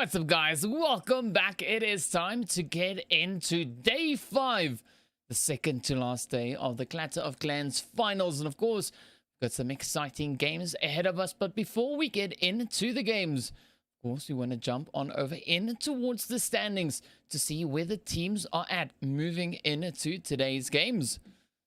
What's up, guys? Welcome back. It is time to get into day 5, the second to last day of the Clatter of Clans finals. And of course, we've got some exciting games ahead of us. But before we get into the games, of course, we want to jump on over in towards the standings to see where the teams are at moving into today's games.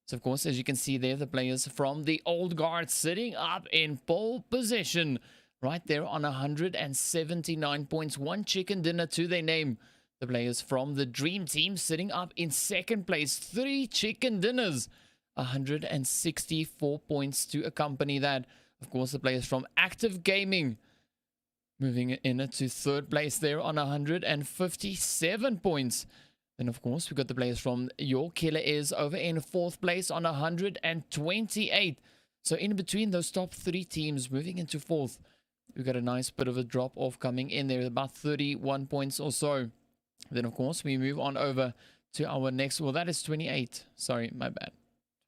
So, of course, as you can see there, the players from the old guard sitting up in pole position. Right there on 179 points, 1 chicken dinner to their name. The players from the Dream Team sitting up in second place, 3 chicken dinners, 164 points to accompany that. Of course, the players from Active Gaming moving in to third place there on 157 points. Then, of course, we've got the players from Your Killer Is over in fourth place on 128. So in between those top 3 teams moving into fourth, we've got a nice bit of a drop off coming in there, about 31 points or so. Then, of course, we move on over to our next. Well, that is 28. Sorry, my bad.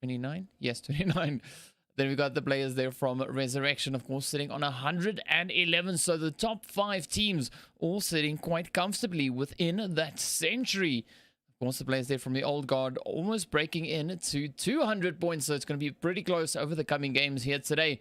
29? Yes, 29. Then we got the players there from Resurrection, of course, sitting on 111. So the top 5 teams all sitting quite comfortably within that century. Of course, the players there from the old guard almost breaking in to 200 points. So it's going to be pretty close over the coming games here today.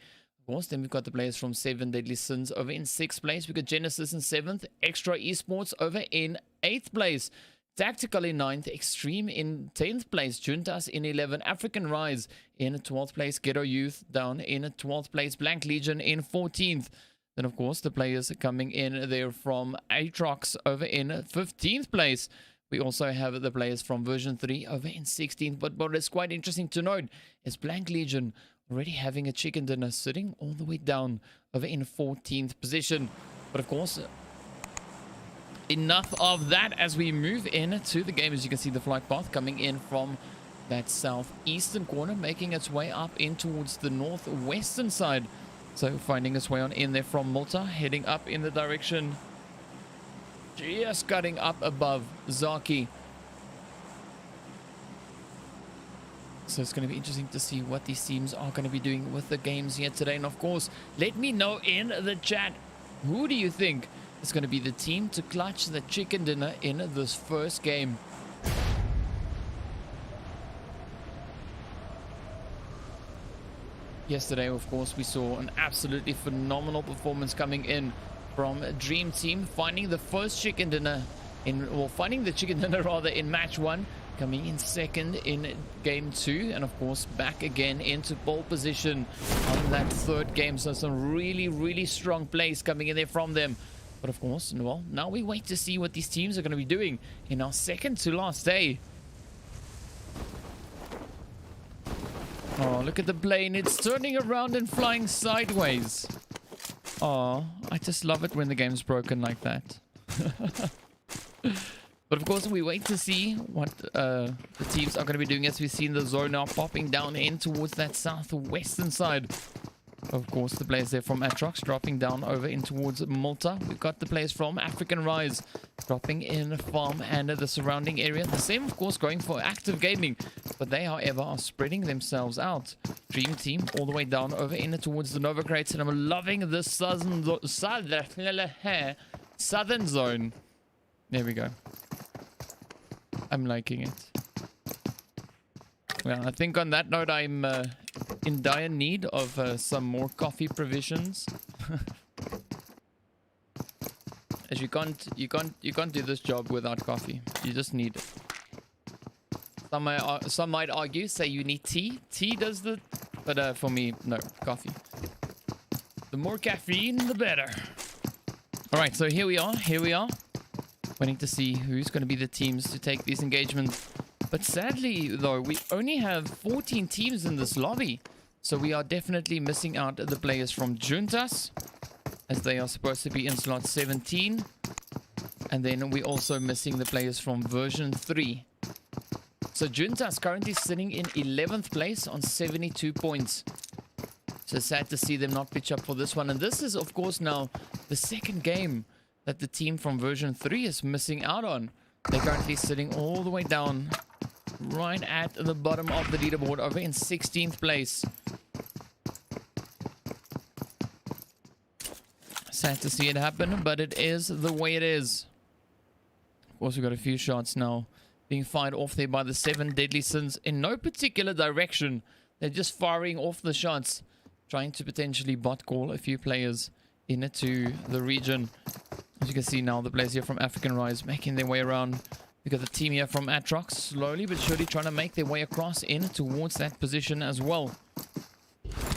Then we've got the players from 7 Deadly Sins over in 6th place. We've got Genesis in 7th. Extra Esports over in 8th place. Tactical in 9th. Extreme in 10th place. Juntas in 11th. African Rise in 12th place. Ghetto Youth down in 12th place. Blank Legion in 14th. Then, of course, the players coming in there from ATROX over in 15th place. We also have the players from version 3 over in 16th. But what is quite interesting to note is Blank Legion already having a chicken dinner, sitting all the way down over in 14th position. But of course, enough of that as we move into the game. As you can see, the flight path coming in from that southeastern corner, making its way up in towards the northwestern side. So finding its way on in there from Malta, heading up in the direction, just cutting up above Zaki. So it's going to be interesting to see what these teams are going to be doing with the games here today. And of course, let me know in the chat, who do you think is going to be the team to clutch the chicken dinner in this first game? Yesterday, of course, we saw an absolutely phenomenal performance coming in from Dream Team, finding the first chicken dinner finding the chicken dinner rather in match 1. Coming in second in game 2, and of course back again into pole position on that third game. So some really strong plays coming in there from them. But of course, well, now we wait to see what these teams are going to be doing in our second to last day. Oh, look at the plane. It's turning around and flying sideways. Oh, I just love it when the game's broken like that. But of course, we wait to see what the teams are going to be doing, as we've seen the zone now popping down in towards that southwestern side. Of course, the players there from ATROX dropping down over in towards Malta. We've got the players from African Rise dropping in Farm and the surrounding area. The same, of course, going for Active Gaming. But they, however, are spreading themselves out. Dream Team all the way down over in towards the Nova Crates. And I'm loving the southern zone. There we go. I'm liking it. Well, I think on that note, I'm in dire need of some more coffee provisions. As you can't do this job without coffee. You just need it. Some might argue, say you need tea. Tea does the, but for me, no, coffee. The more caffeine, the better. All right, so here we are. Waiting to see who's going to be the teams to take these engagements. But sadly, though, we only have 14 teams in this lobby. So we are definitely missing out the players from Juntas, as they are supposed to be in slot 17. And then we're also missing the players from version 3. So Juntas currently sitting in 11th place on 72 points. So sad to see them not pitch up for this one. And this is, of course, now the second game that the team from version 3 is missing out on. They're currently sitting all the way down, right at the bottom of the leaderboard, over in 16th place. Sad to see it happen, but it is the way it is. Of course, we've got a few shots now being fired off there by the 7 Deadly Sins in no particular direction. They're just firing off the shots, trying to potentially bot call a few players into the region. As you can see now, the players here from African Rise making their way around. We've got the team here from ATROX slowly but surely trying to make their way across in towards that position as well.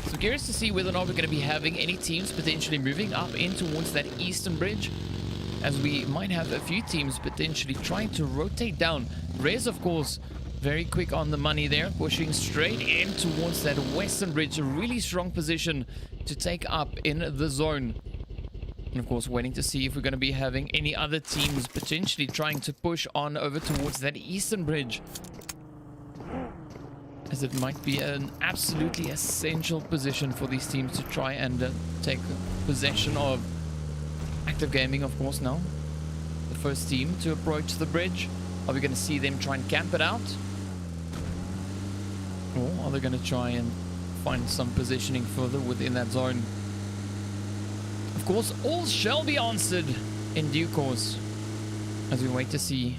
So curious to see whether or not we're going to be having any teams potentially moving up in towards that eastern bridge, as we might have a few teams potentially trying to rotate down. Rez, of course, very quick on the money there, pushing straight in towards that western bridge. A really strong position to take up in the zone. And of course, waiting to see if we're going to be having any other teams potentially trying to push on over towards that eastern bridge, as it might be an absolutely essential position for these teams to try and take possession of. Active Gaming, of course, now the first team to approach the bridge. Are we going to see them try and camp it out, or are they going to try and find some positioning further within that zone? Of course, all shall be answered in due course as we wait to see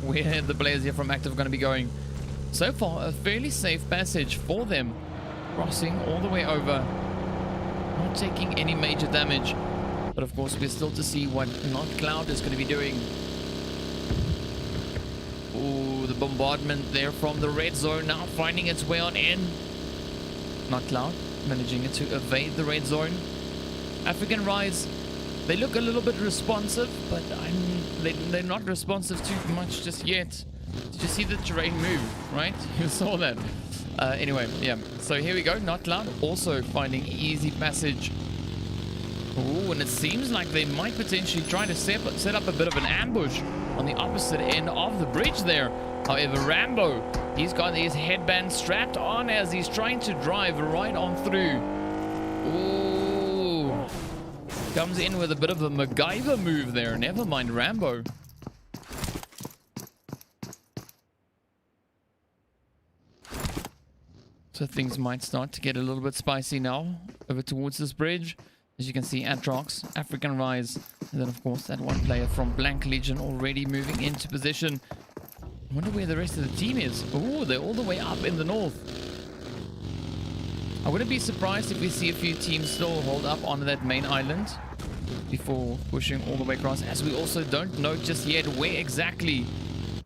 where the players here from Active are going to be going. So far, a fairly safe passage for them, crossing all the way over, not taking any major damage. But of course, we're still to see what Not Cloud is going to be doing. Ooh, the bombardment there from the red zone now finding its way on in. Not Cloud managing to evade the red zone. African Rise, they look a little bit responsive, but they're not responsive too much just yet. Did you see the terrain move, right? You saw that. Anyway, yeah. So here we go. Not Cloud also finding easy passage. Ooh, and it seems like they might potentially try to set up a bit of an ambush on the opposite end of the bridge there. However, Rambo, he's got his headband strapped on as he's trying to drive right on through. Ooh. Comes in with a bit of a MacGyver move there. Never mind Rambo. So things might start to get a little bit spicy now over towards this bridge. As you can see, ATROX, African Rise, and then of course that one player from Blank Legion already moving into position. I wonder where the rest of the team is. Oh, they're all the way up in the north. I wouldn't be surprised if we see a few teams still hold up on that main island before pushing all the way across, as we also don't know just yet where exactly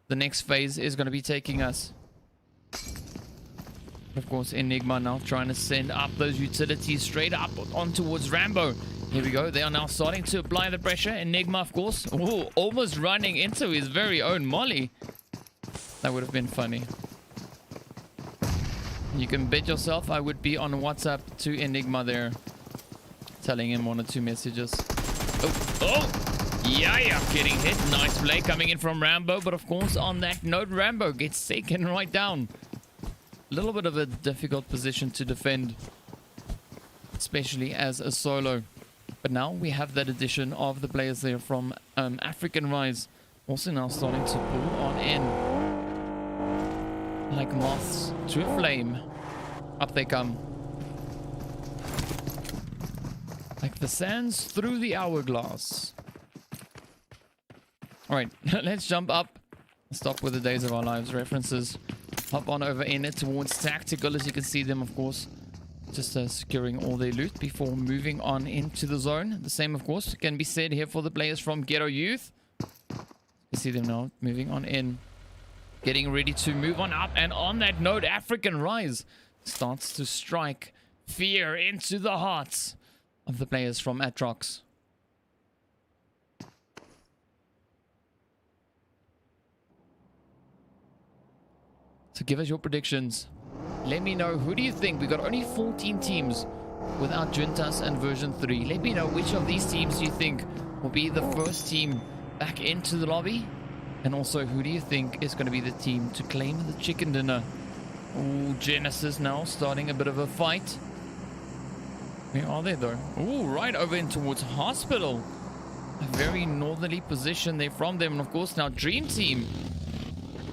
the next phase is going to be taking us. Of course, Enigma now trying to send up those utilities straight up on towards Rambo. Here we go. They are now starting to apply the pressure. Enigma, of course, almost running into his very own molly. That would have been funny. You can bet yourself I would be on WhatsApp to Enigma there, telling him 1 or 2 messages. Yeah, getting hit. Nice play coming in from Rambo. But of course, on that note, Rambo gets taken right down. A little bit of a difficult position to defend, especially as a solo. But now we have that addition of the players there from African Rise, also now starting to pull on in like moths to a flame. Up they come, like the sands through the hourglass. All right, let's jump up. Stop with the Days of Our Lives references. Hop on over in it towards Tactical, as you can see them, of course, just securing all their loot before moving on into the zone. The same, of course, can be said here for the players from GHETTO Youth. You see them now moving on in, getting ready to move on up. And on that note, African Rise starts to strike fear into the hearts of the players from ATROX. So give us your predictions. Let me know, who do you think? We got only 14 teams without JUNTAS and version 3. Let me know which of these teams you think will be the first team back into the lobby. And also, who do you think is going to be the team to claim the chicken dinner? Ooh, Genesis now starting a bit of a fight. Where are they though? Ooh, right over in towards Hospital. A very northerly position there from them. And of course now Dream Team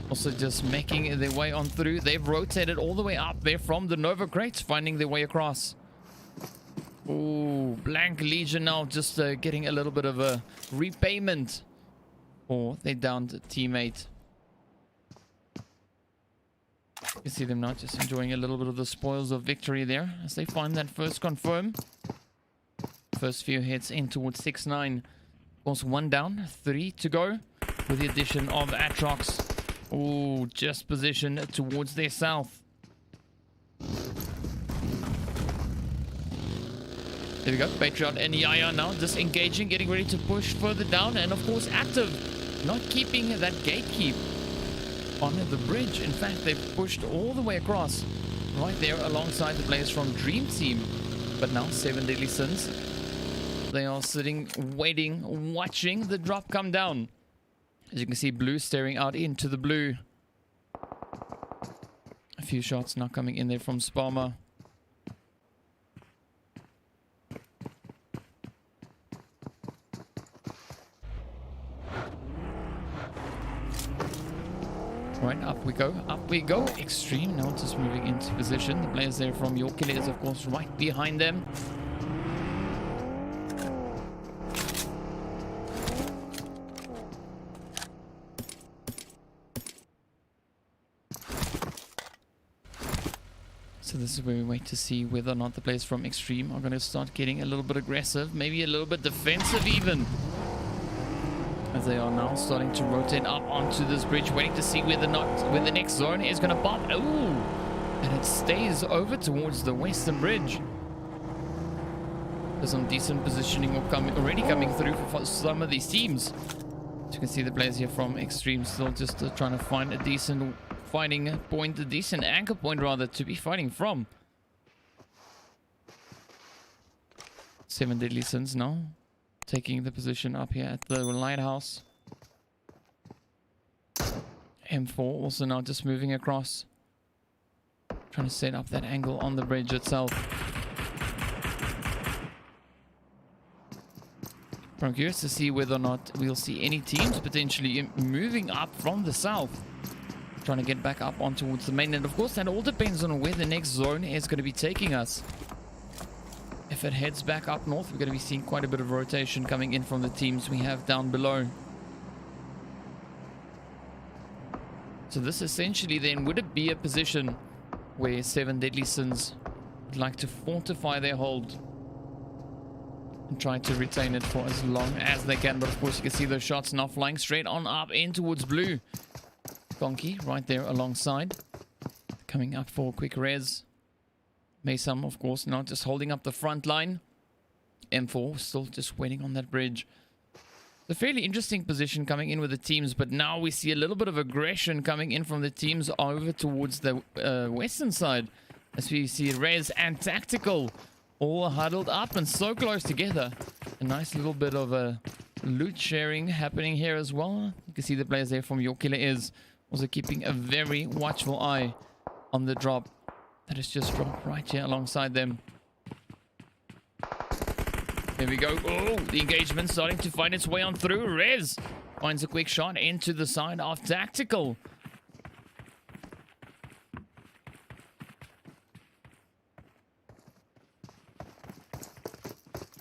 also just making their way on through. They've rotated all the way up there from the Nova crates, finding their way across. Oh, Blank Legion now just getting a little bit of a repayment for their downed teammate. You see them now just enjoying a little bit of the spoils of victory there as they find that first confirm. First few hits in towards 6-9. Of course, 1 down, 3 to go with the addition of ATROX. Oh, just positioned towards their south. There we go. Patriot and Yaya now disengaging, getting ready to push further down. And of course, Active not keeping that gatekeep on the bridge. In fact, they've pushed all the way across right there alongside the players from Dream Team. But now 7 Deadly Sins. They are sitting, waiting, watching the drop come down. As you can see, Blue staring out into the blue. A few shots now coming in there from Sparma. Right, up we go, up we go. Extreme now just moving into position. The players there from Yorkile is of course right behind them. So this is where we wait to see whether or not the players from Extreme are going to start getting a little bit aggressive, maybe a little bit defensive even. As they are now starting to rotate up onto this bridge, waiting to see where the next zone is going to pop. Ooh! And it stays over towards the western bridge. There's some decent positioning already coming through for some of these teams. As you can see, the players here from Extreme still just trying to find a decent fighting point, a decent anchor point rather, to be fighting from. 7 Deadly Sins now taking the position up here at the lighthouse. M4 also now just moving across, trying to set up that angle on the bridge itself. I'm curious to see whether or not we'll see any teams potentially moving up from the south, trying to get back up on towards the mainland. Of course, that all depends on where the next zone is going to be taking us. If it heads back up north, we're going to be seeing quite a bit of rotation coming in from the teams we have down below. So this essentially then, would it be a position where 7 Deadly Sins would like to fortify their hold and try to retain it for as long as they can? But of course, you can see those shots now flying straight on up in towards blue. Donkey right there alongside, coming up for a quick res. Maysam, of course, now just holding up the front line. M4 still just waiting on that bridge. A fairly interesting position coming in with the teams, but now we see a little bit of aggression coming in from the teams over towards the western side. As we see Rez and Tactical all huddled up and so close together. A nice little bit of a loot sharing happening here as well. You can see the players there from Yorkile is also keeping a very watchful eye on the drop that has just dropped right here alongside them. Here we go. Oh, the engagement starting to find its way on through. Rez finds a quick shot into the side of Tactical.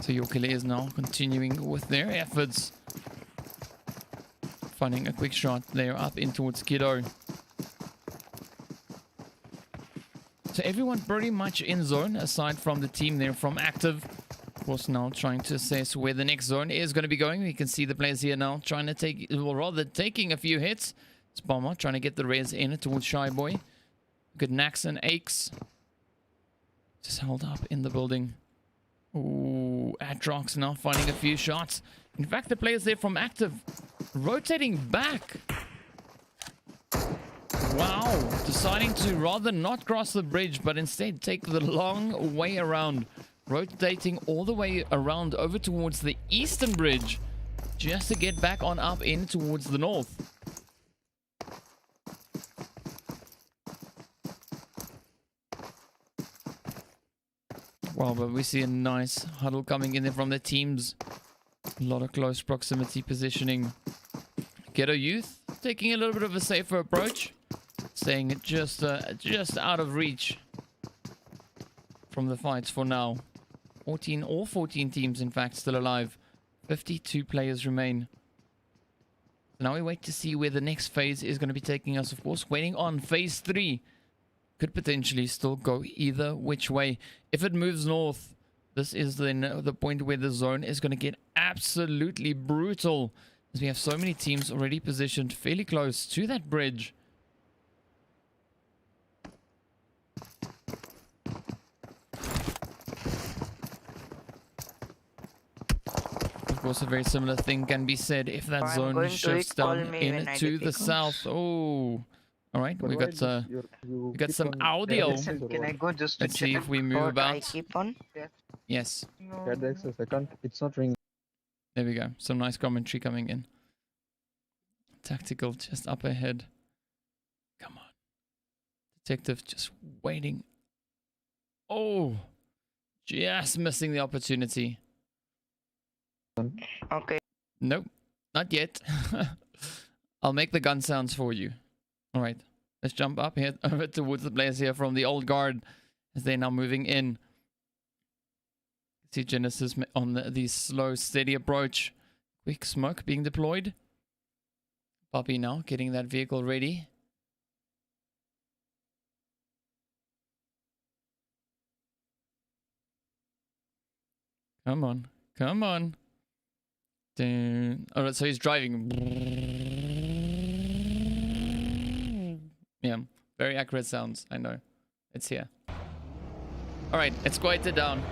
So Yorkile is now continuing with their efforts, finding a quick shot there up in towards GHETTO. So everyone pretty much in zone, aside from the team there from Active. Of course, now trying to assess where the next zone is going to be going. We can see the players here now trying to take, or rather taking a few hits. Sparma trying to get the res in towards Shy Boy. Good Nax and Aches. Just held up in the building. Ooh, ATROX now finding a few shots. In fact, the players there from Active rotating back. Wow, deciding to rather not cross the bridge, but instead take the long way around. Rotating all the way around over towards the eastern bridge, just to get back on up in towards the north. Wow, but we see a nice huddle coming in there from the teams. A lot of close proximity positioning. GHETTO Youth taking a little bit of a safer approach, staying just out of reach from the fights for now. All 14 teams, in fact, still alive. 52 players remain. So now we wait to see where the next phase is going to be taking us, of course. Waiting on phase 3. Could potentially still go either which way. If it moves north, this is then the point where the zone is going to get absolutely brutal. As we have so many teams already positioned fairly close to that bridge. Of course, a very similar thing can be said if that zone shifts down into the south. Oh, all right. We got some audio. Listen, can I go just to Let's see if we move about. I keep on? Yes. It's not ringing. There we go. Some nice commentary coming in. Tactical just up ahead. Come on. Detective just waiting. Oh, just missing the opportunity. Okay. Nope, not yet. I'll make the gun sounds for you. All right, let's jump up here over towards the players here from the old guard as they're now moving in. See Genesis on the slow, steady approach. Quick smoke being deployed. Poppy now getting that vehicle ready. Come on, come on. Alright, so he's driving. Yeah, very accurate sounds. I know. It's here. Alright, let's quiet it down.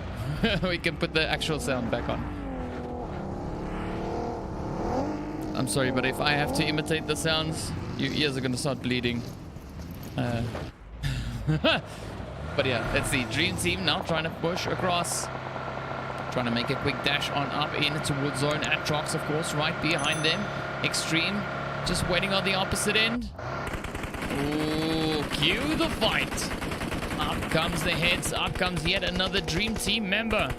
We can put the actual sound back on. I'm sorry, but if I have to imitate the sounds, your ears are going to start bleeding. But yeah, let's see. Dream Team now trying to push across. Trying to make a quick dash on up in towards zone. ATROX, of course, right behind them. Extreme just waiting on the opposite end. Ooh, cue the fight. Up comes the heads. Up comes yet another Dream Team member.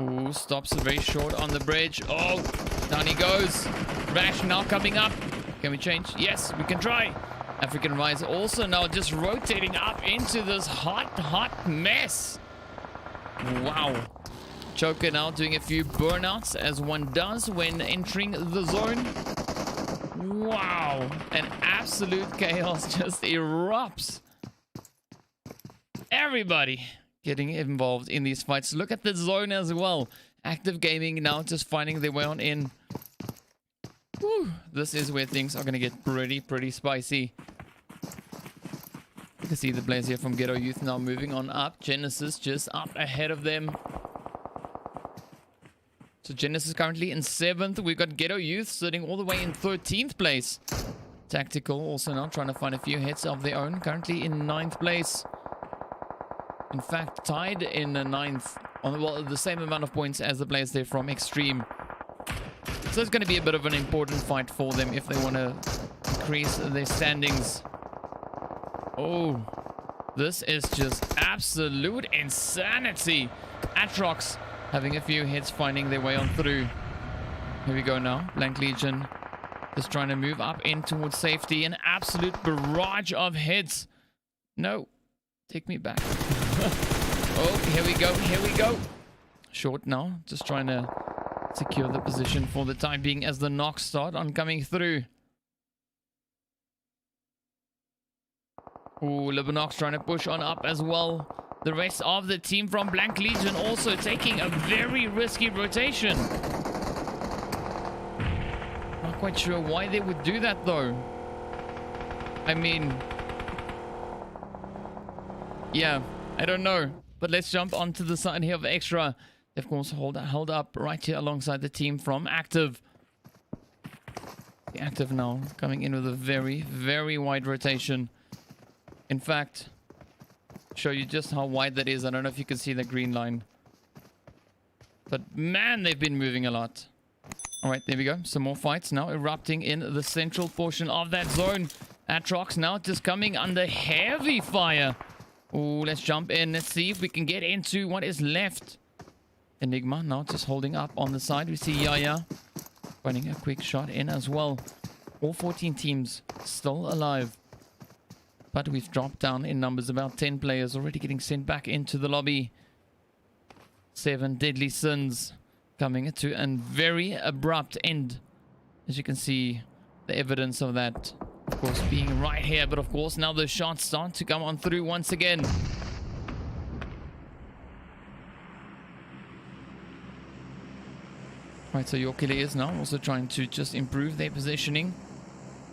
Ooh, stops very short on the bridge. Oh, down he goes. Rash now coming up. Can we change? Yes, we can try. African Rise also now just rotating up into this hot mess. Wow. Choker now doing a few burnouts as one does when entering the zone. Wow. An absolute chaos just erupts. Everybody getting involved in these fights. Look at the zone as well. Active Gaming now just finding their way on in. Whew. This is where things are going to get pretty spicy. You can see the players here from Ghetto Youth now moving on up. Genesis just up ahead of them. So Genesis currently in 7th. We've got Ghetto Youth sitting all the way in 13th place. Tactical also now trying to find a few hits of their own. Currently in 9th place. In fact, tied in 9th. On the same amount of points as the players there from Extreme. So it's going to be a bit of an important fight for them if they want to increase their standings. Oh, this is just absolute insanity. ATROX having a few hits, finding their way on through. Here we go now. Blank Legion just trying to move up in towards safety. An absolute barrage of hits. No, take me back. Oh, here we go. Here we go. Short now. Just trying to secure the position for the time being as the knocks start on coming through. Ooh, Libanox trying to push on up as well. The rest of the team from Blank Legion also taking a very risky rotation. Not quite sure why they would do that though. I mean, yeah, I don't know. But let's jump onto the side here of Extra. Of course, held up right here alongside the team from Active. The Active now coming in with a very wide rotation. In fact, show you just how wide that is. I don't know if you can see the green line. But man, they've been moving a lot. Alright, there we go. Some more fights now erupting in the central portion of that zone. ATROX now just coming under heavy fire. Ooh, let's jump in. Let's see if we can get into what is left. Enigma now just holding up on the side. We see Yaya finding a quick shot in as well. All 14 teams still alive. But we've dropped down in numbers. About 10 players already getting sent back into the lobby. 7 deadly sins coming to a very abrupt end. As you can see, the evidence of that, of course, being right here. But of course, now the shots start to come on through once again. Right, so your killer is now also trying to just improve their positioning.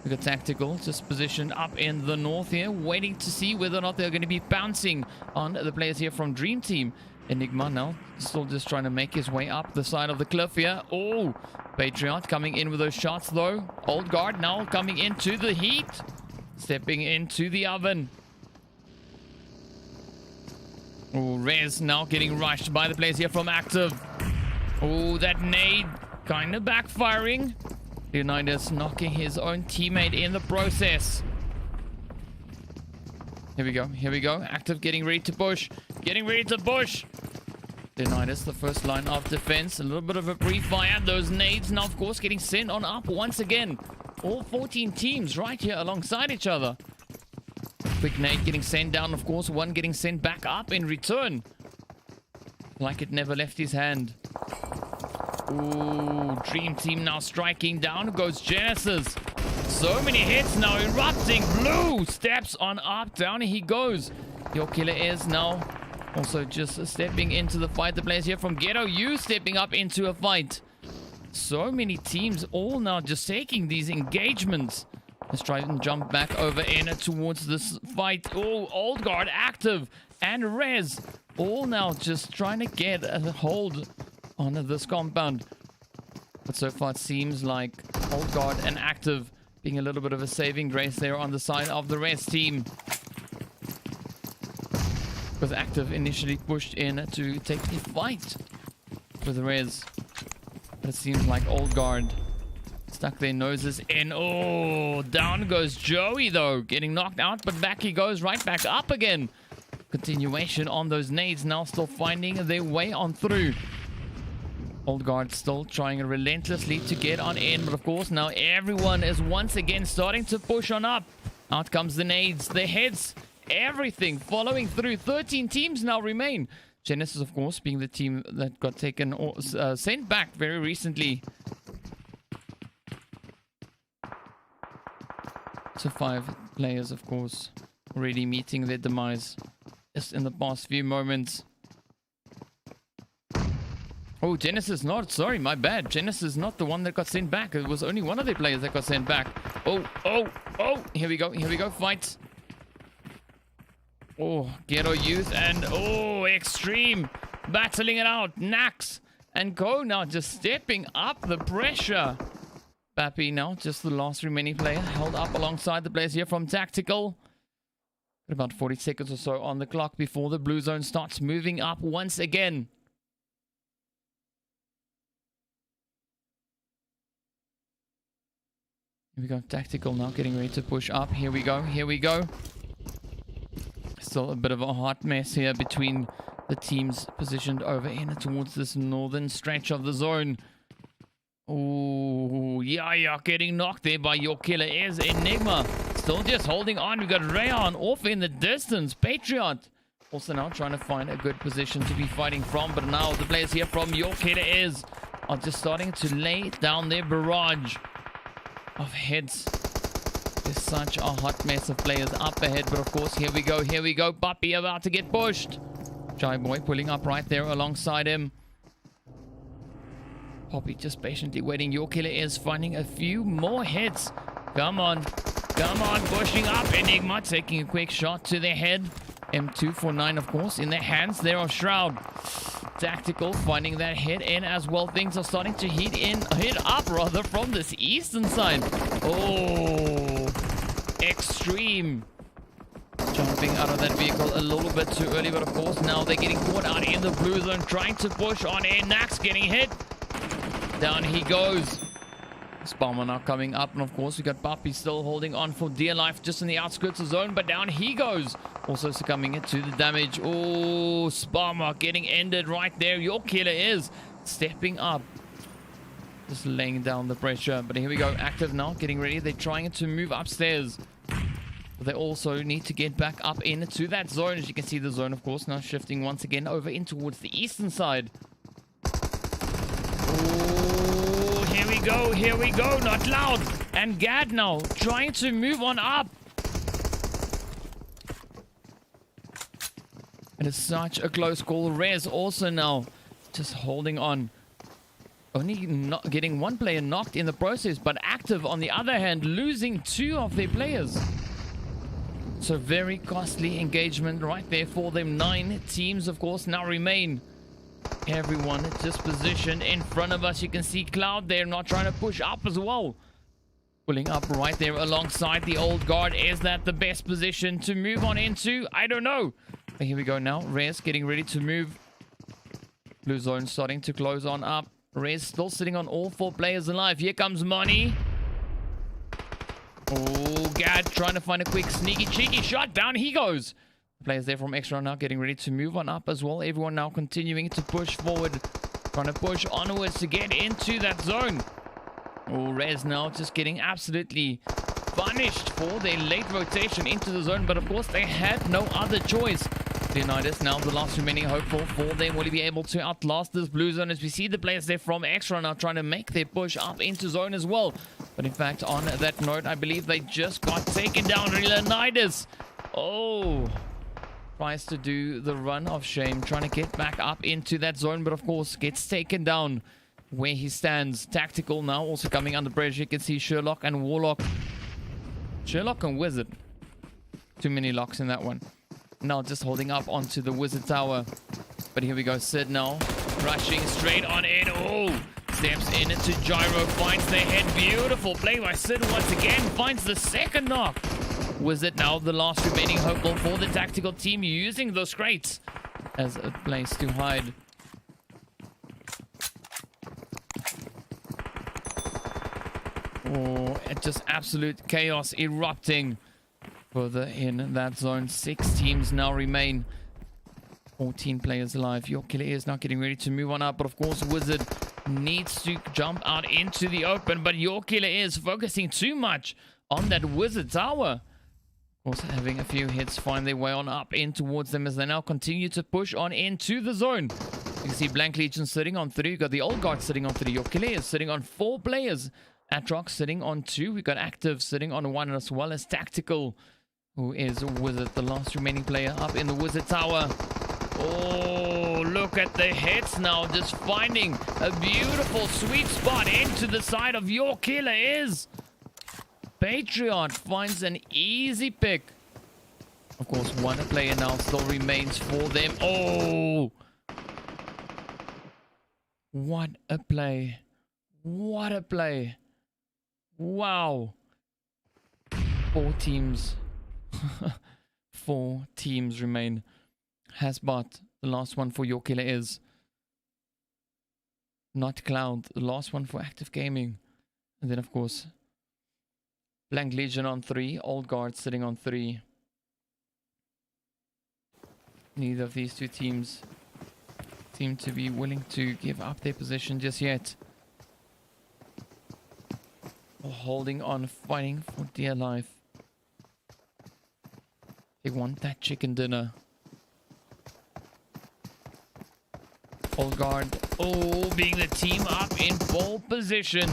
We got Tactical just positioned up in the north here, waiting to see whether or not they're going to be bouncing on the players here from Dream Team. Enigma now still just trying to make his way up the side of the cliff here. Oh, Patriot coming in with those shots though. Old Guard now coming into the heat, stepping into the oven. Oh, Rez now getting rushed by the players here from Active. Oh, that nade kind of backfiring. Leonidas knocking his own teammate in the process. Here we go. Here we go. Active getting ready to push. Getting ready to push. Leonidas, the first line of defense. A little bit of a pre-fire. Those nades now, of course, getting sent on up once again. All 14 teams right here alongside each other. Quick nade getting sent down, of course. One getting sent back up in return. Like it never left his hand. Ooh, Dream Team now striking down. Goes Genesis. So many hits now erupting. Blue steps on up. Down he goes. Your killer is now also just stepping into the fight. The players here from GHETTO YOUTH stepping up into a fight. So many teams all now just taking these engagements. Let's try and jump back over in towards this fight. Oh, Old Guard Active and Rez all now just trying to get a hold on this compound. But so far it seems like Old Guard and Active being a little bit of a saving grace there on the side of the Rez team. Because Active initially pushed in to take the fight with the Rez. But it seems like Old Guard stuck their noses in. Oh, down goes Joey though, getting knocked out, but back he goes, right back up again. Continuation on those nades, now still finding their way on through. Old Guard still trying relentlessly to get on in, but of course now everyone is once again starting to push on up. Out comes the nades, the heads, everything following through. 13 teams now remain. Genesis, of course, being the team that got taken or sent back very recently. So 5 players, of course, already meeting their demise just in the past few moments. Oh, Genesis not. Sorry, my bad. Genesis not the one that got sent back. It was only one of their players that got sent back. Oh, oh, oh. Here we go. Here we go. Fight. Oh, GHETTO YOUTH and oh, XTREME battling it out. Nax and Go now just stepping up the pressure. Bappy now, just the last remaining player, held up alongside the players here from Tactical. About 40 seconds or so on the clock before the blue zone starts moving up once again. Here we go. Tactical now getting ready to push up. Here we go. Here we go. Still a bit of a hot mess here between the teams positioned over in towards this northern stretch of the zone. Oh, yeah, getting knocked there by your killer is Enigma. Still just holding on. We got Rayon off in the distance. Patriot also now trying to find a good position to be fighting from. But now the players here from your killer are just starting to lay down their barrage of heads. There's such a hot mess of players up ahead. But of course, here we go. Here we go. Puppy about to get pushed. Shy Boy pulling up right there alongside him. Poppy just patiently waiting. Your killer is finding a few more hits. Come on. Come on. Pushing up. Enigma taking a quick shot to the head. M249, of course, in their hands there of Shroud. Tactical finding that hit in as well. Things are starting to hit up rather from this eastern side. Oh, XTREME jumping out of that vehicle a little bit too early, but of course now they're getting caught out in the blue zone, trying to push on in. Nax getting hit. Down he goes. Spalmer now coming up, and of course we got Papi still holding on for dear life just in the outskirts of the zone, but down he goes. Also succumbing into the damage. Oh, Spalmer getting ended right there. Your killer is stepping up, just laying down the pressure. But here we go. Active now getting ready. They're trying to move upstairs with they also need to get back up into that zone. As you can see, the zone, of course, now shifting once again over in towards the eastern side. Oh, here we go. Here we go. Not loud. And Gad now trying to move on up. It is such a close call. Rez also now just holding on. Only not getting one player knocked in the process, but Active, on the other hand, losing 2 of their players. So very costly engagement right there for them. 9 teams, of course, now remain. Everyone just positioned in front of us. You can see Cloud there, not trying to push up as well. Pulling up right there alongside the old guard. Is that the best position to move on into? I don't know. But here we go now. Rez getting ready to move. Blue zone starting to close on up. Rez still sitting on all 4 players alive. Here comes Money. Oh, Gad trying to find a quick sneaky cheeky shot. Down he goes. Players there from Extra now getting ready to move on up as well. Everyone now continuing to push forward. Trying to push onwards to get into that zone. Oh, Rez now just getting absolutely punished for their late rotation into the zone. But of course they had no other choice. Leonidas now the last remaining hopeful for them. Will he be able to outlast this blue zone? As we see the players there from Extra now trying to make their push up into zone as well. But in fact, on that note, I believe they just got taken down. Leonidas, oh, tries to do the run of shame, trying to get back up into that zone, but of course gets taken down where he stands. Tactical now also coming under pressure. You can see Sherlock and Warlock. Sherlock and Wizard. Too many locks in that one. Now just holding up onto the Wizard Tower. But here we go. Sid now rushing straight on in. Oh, steps in into Gyro. Finds the head. Beautiful play by Sid once again. Finds the second knock. Wizard now the last remaining hopeful for the tactical team, using those crates as a place to hide. Oh, it's just absolute chaos erupting further in that zone. 6 teams now remain. 14 players alive. Your Killer is now getting ready to move on up. But of course, Wizard needs to jump out into the open. But Your Killer is focusing too much on that Wizard Tower. Of course, having a few hits find their way on up in towards them as they now continue to push on into the zone. You can see Blank Legion sitting on 3. We've got the Old Guard sitting on 3. Your Killer is sitting on 4 players. ATROX sitting on 2. We've got Active sitting on 1, as well as Tactical, who is Wizard, the last remaining player up in the Wizard Tower. Oh, look at the hits now. Just finding a beautiful sweet spot into the side of Your Killer is. Patriot finds an easy pick. Of course, 1 player now still remains for them. Oh! What a play. What a play. Wow. 4 teams. 4 teams remain. Hasbot, the last one for Your Killer is. Not Cloud, the last one for Active Gaming. And then, of course, Blank Legion on 3. Old Guard sitting on 3. Neither of these 2 teams seem to be willing to give up their position just yet. Holding on, fighting for dear life. They want that chicken dinner. Old Guard, oh, being the team up in pole position.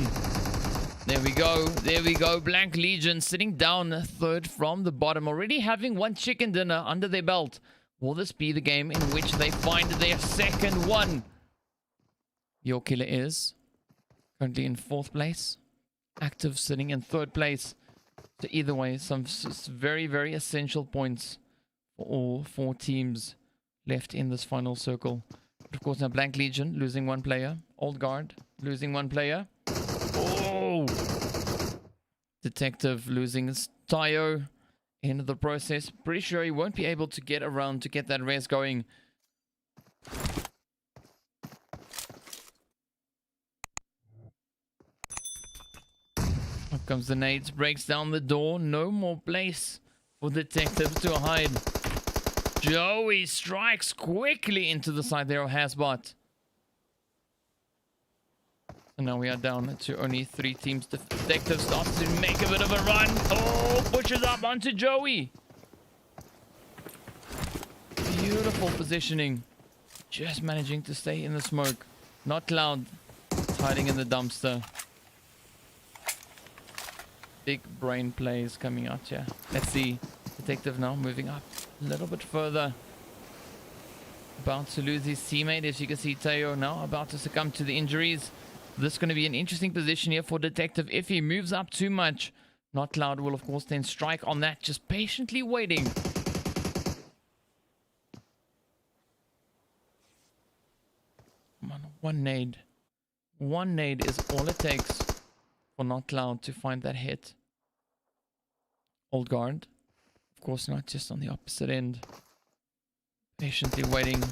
There we go. There we go. Blank Legion sitting down 3rd from the bottom. Already having 1 chicken dinner under their belt. Will this be the game in which they find their second one? Your Killer is currently in 4th place. Active sitting in 3rd place. So either way, some very, very essential points for all 4 teams left in this final circle. But of course, now Blank Legion losing 1 player. Old Guard losing 1 player. Oh! Detective losing his Tayo in the process. Pretty sure he won't be able to get around to get that res going. Up comes the nades, breaks down the door. No more place for Detective to hide. Joey strikes quickly into the side there of Hasbot. And now we are down to only 3 teams. The detective starts to make a bit of a run. Oh, pushes up onto Joey. Beautiful positioning. Just managing to stay in the smoke. Not Cloud. Hiding in the dumpster. Big brain plays coming out here. Let's see. Detective now moving up a little bit further. About to lose his teammate. As you can see, Teo now about to succumb to the injuries. This is going to be an interesting position here for Detective. If he moves up too much, Not Cloud will, of course, then strike on that. Just patiently waiting. Come on, one nade. One nade is all it takes for Not Cloud to find that hit. Old guard. Of course not, just on the opposite end. Patiently waiting.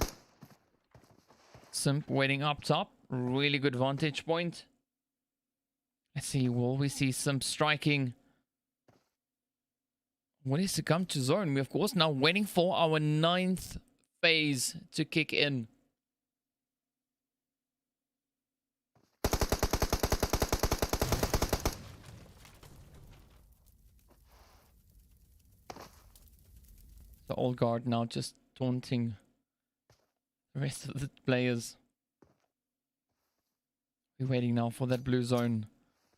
Simp waiting up top. Really good vantage point. Let's see, will we see Simp striking? Will he succumb to zone? We're, of course, now waiting for our 9th phase to kick in. The old guard now just taunting the rest of the players. We're waiting now for that blue zone.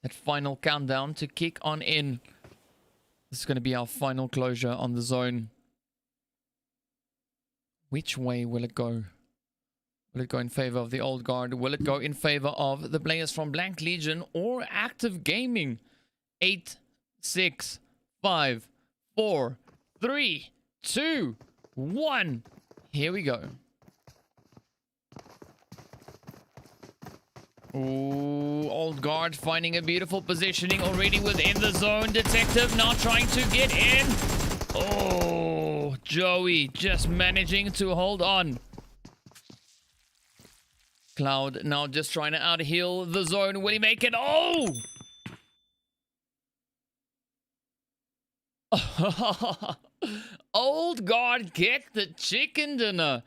That final countdown to kick on in. This is going to be our final closure on the zone. Which way will it go? Will it go in favor of the old guard? Will it go in favor of the players from Blank Legion or Active Gaming? 8, 6, 5, 4, 3, 2, 1. Here we go. Ooh, old guard finding a beautiful positioning already within the zone. Detective now trying to get in. Oh, Joey just managing to hold on. Cloud now just trying to out-heal the zone. Will he make it? Oh! Old guard get the chicken dinner.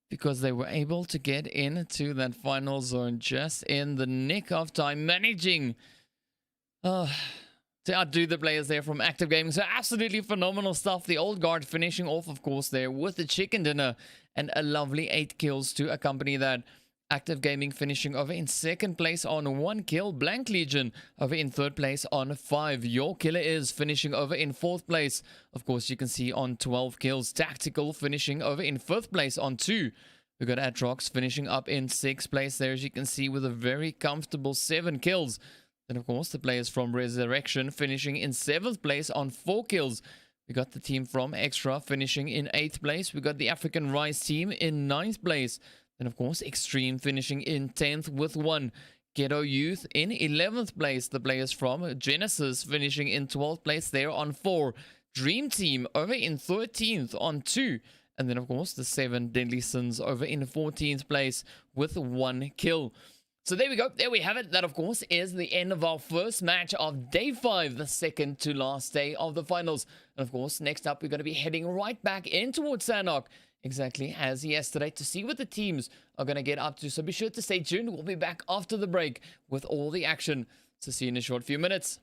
Because they were able to get into that final zone just in the nick of time, managing to outdo the players there from Active Gaming. So absolutely phenomenal stuff. The old guard finishing off, of course, there with the chicken dinner and a lovely 8 kills to accompany that. Active Gaming finishing over in 2nd place on 1 kill. Blank Legion over in 3rd place on 5. Your Killer is finishing over in 4th place. Of course, you can see on 12 kills. Tactical finishing over in 5th place on 2. We've got ATROX finishing up in 6th place there, as you can see, with a very comfortable 7 kills. Then, of course, the players from Resurrection finishing in 7th place on 4 kills. We got the team from Extra finishing in 8th place. We got the African Rise team in 9th place. Then, of course, Extreme finishing in 10th with 1. Ghetto Youth in 11th place. The players from Genesis finishing in 12th place there on 4. Dream Team over in 13th on 2. And then, of course, the 7 Deadly Sins over in 14th place with 1 kill. So there we go. There we have it. That, of course, is the end of our first match of day 5, the second to last day of the finals. And, of course, next up, we're going to be heading right back in towards Sanok, exactly as yesterday, to see what the teams are going to get up to. So be sure to stay tuned. We'll be back after the break with all the action. So see you in a short few minutes.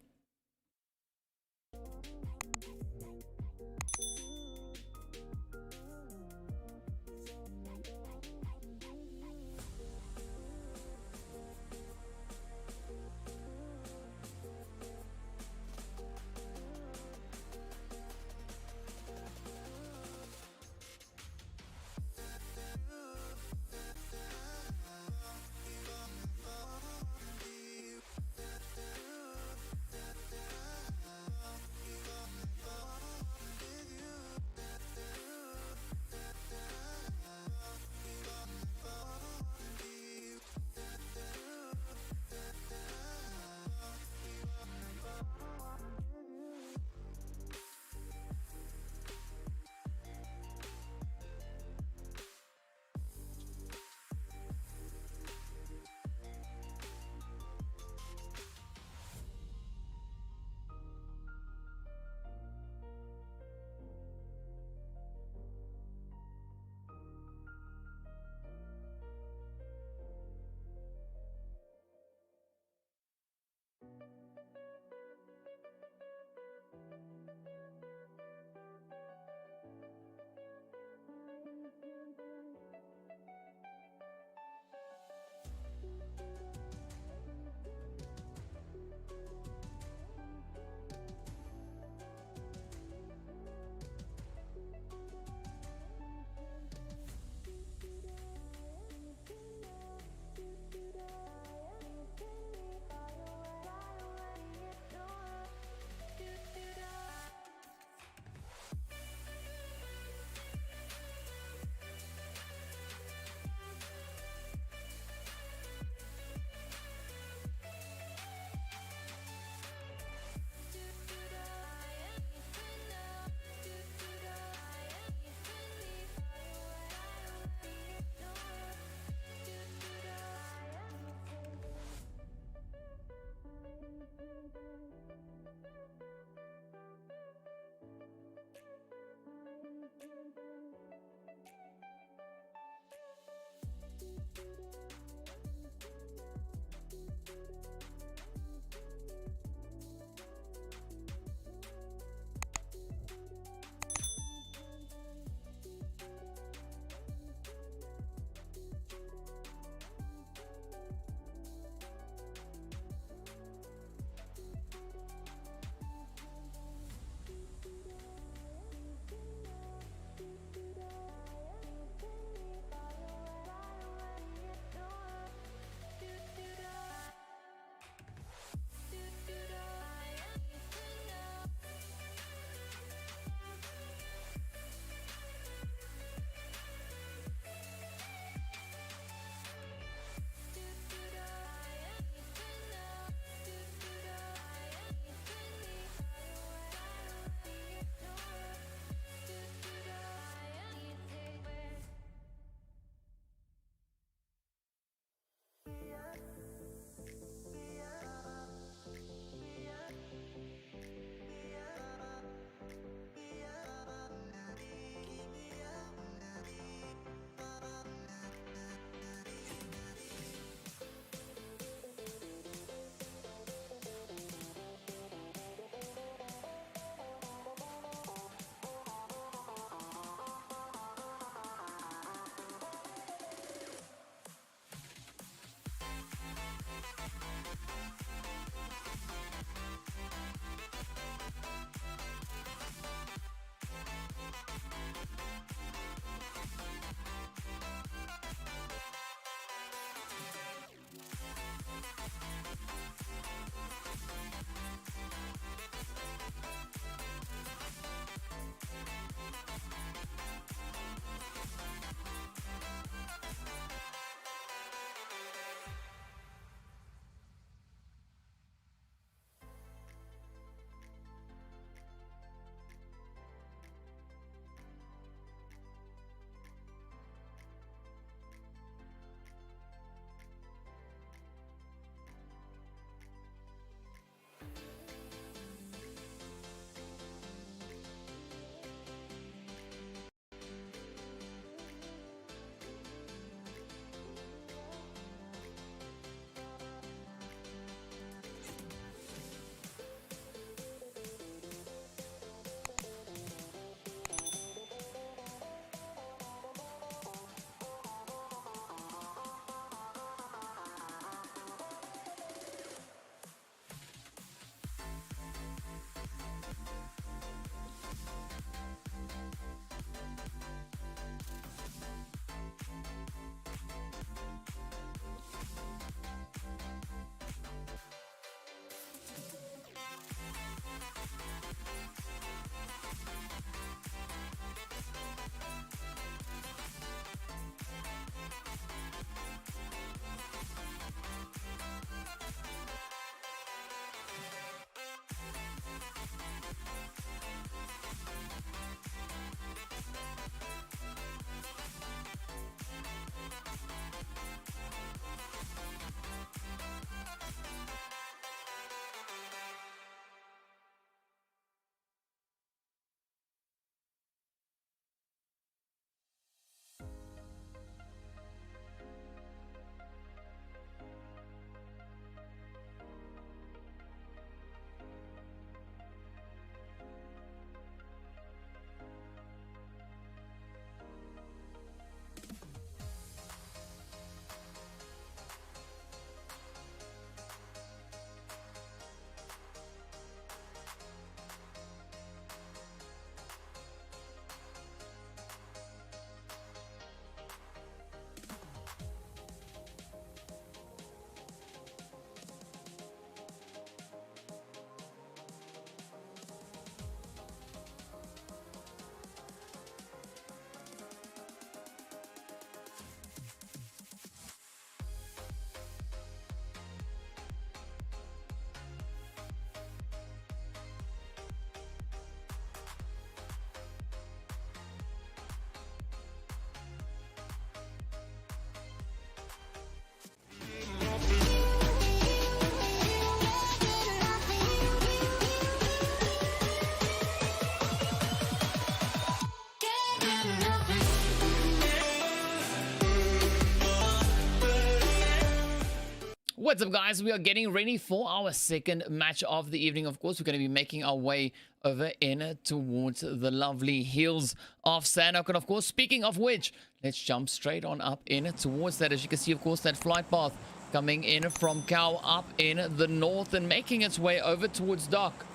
What's up, guys? We are getting ready for our second match of the evening. Of course, we're going to be making our way over in towards the lovely hills of Sanok. And of course, speaking of which, let's jump straight on up in towards that. As you can see, of course, that flight path coming in from Cow up in the north and making its way over towards Dock,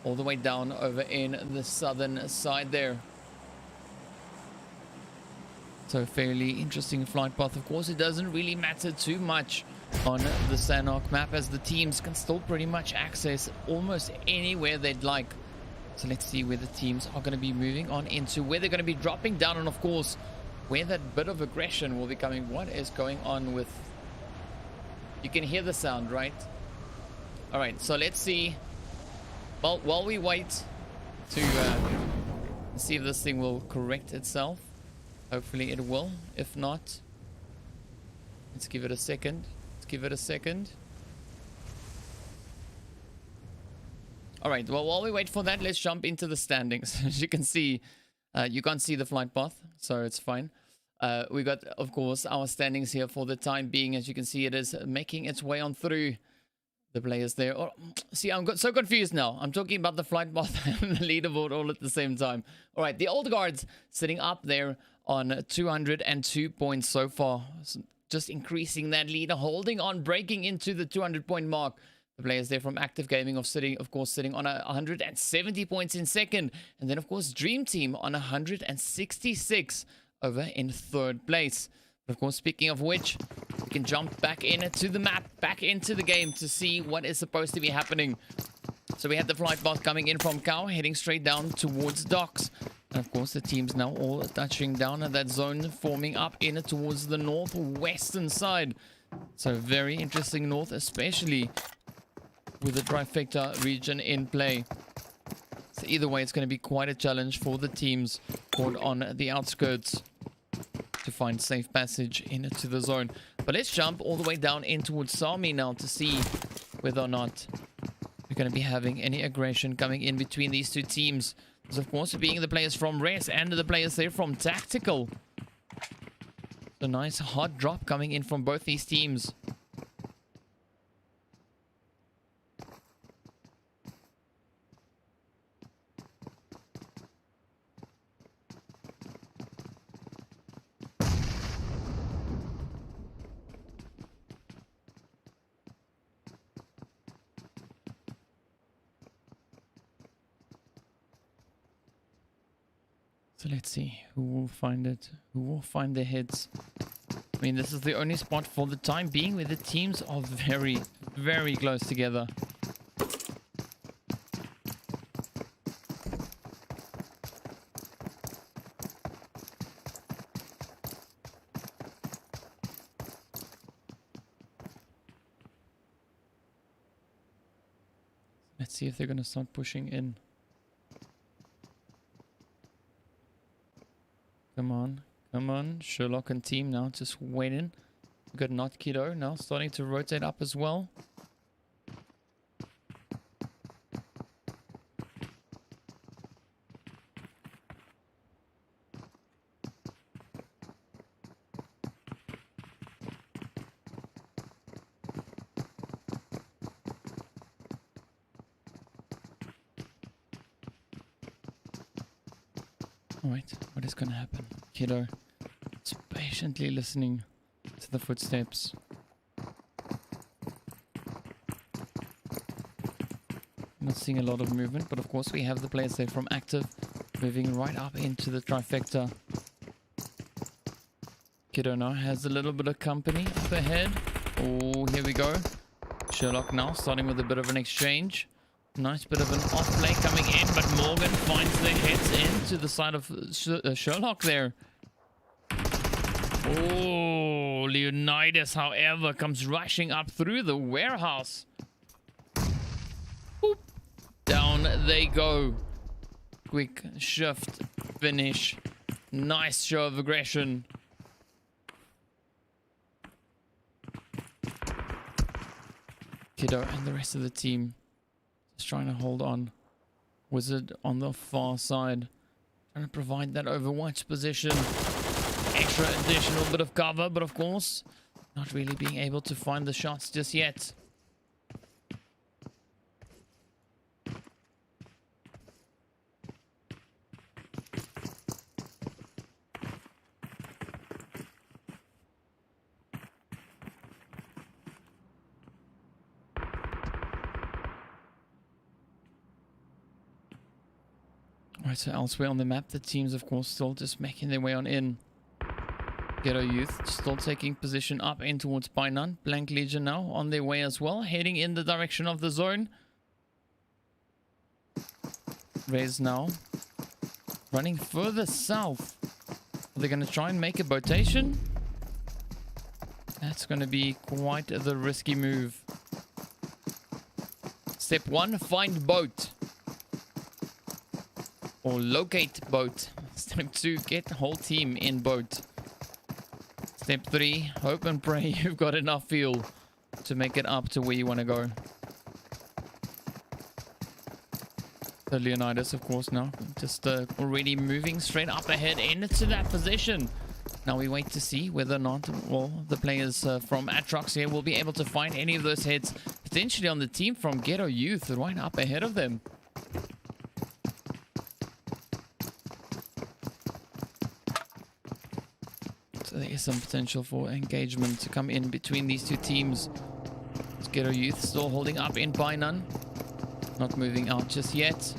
all the way down over in the southern side there. So fairly interesting flight path. Of course, it doesn't really matter too much on the Sanok map, as the teams can still pretty much access almost anywhere they'd like. So let's see where the teams are going to be moving on into, where they're going to be dropping down, and of course where that bit of aggression will be coming. What is going on with... You can hear the sound, right? All right, so let's see. Well, while we wait to see if this thing will correct itself. Hopefully it will. If not, let's give it a second. Give it a second. All right, well, while we wait for that, let's jump into the standings. As you can see, you can't see the flight path, so it's fine. We got, of course, our standings here for the time being. As you can see, it is making its way on through the players there. Oh, see, I'm so confused now. I'm talking about the flight path and the leaderboard all at the same time. All right, the old guards sitting up there on 202 points so far. Just increasing that lead, holding on, breaking into the 200-point mark. The players there from Active Gaming of course, sitting on 170 points in second. And then, of course, Dream Team on 166 over in third place. But, of course, speaking of which, we can jump back into the map, back into the game to see what is supposed to be happening. So we had the flight path coming in from Cow, heading straight down towards Docks. And of course, the teams now all touching down at that zone, forming up in towards the northwestern side. So very interesting north, especially with the trifecta region in play. So either way, it's going to be quite a challenge for the teams caught on the outskirts to find safe passage into the zone. But let's jump all the way down in towards Sami now to see whether or not we're going to be having any aggression coming in between these two teams. Of course, being the players from Res and the players there from Tactical. A nice hot drop coming in from both these teams. So let's see who will find it, who will find their heads. I mean, this is the only spot for the time being where the teams are very, very close together. Let's see if they're going to start pushing in. Come on, Sherlock and team now just waiting. We've got Not Kiddo now starting to rotate up as well. Alright, what is gonna happen? Kiddo is patiently listening to the footsteps. Not seeing a lot of movement, but of course we have the players there from Active moving right up into the trifecta. Kiddo now has a little bit of company up ahead. Oh, here we go. Sherlock now starting with a bit of an exchange. Nice bit of an off play coming in, but Morgan finds the heads into the side of Sherlock there. Oh, Leonidas, however, comes rushing up through the warehouse. Boop. Down they go. Quick shift, finish. Nice show of aggression. Kiddo and the rest of the team just trying to hold on. Wizard on the far side, trying to provide that overwatch position. Extra additional bit of cover, but of course Not really being able to find the shots just yet. Right, so elsewhere on the map, the teams, of course, still just making their way on in. Ghetto Youth still taking position up in towards Painan. Blank Legion now on their way as well, heading in the direction of the zone. Rez now running further south. Are they going to try and make a botation? That's going to be quite the risky move. Step 1, find boat. Or locate boat. Step 2, get the whole team in boat. Step 3, hope and pray you've got enough fuel to make it up to where you want to go. So Leonidas, of course, now just already moving straight up ahead into that position. Now we wait to see whether or not, well, the players from ATROX here will be able to find any of those heads potentially on the team from Ghetto Youth right up ahead of them. So there is some potential for engagement to come in between these two teams. Ghetto Youth still holding up in Painan. Not moving out just yet.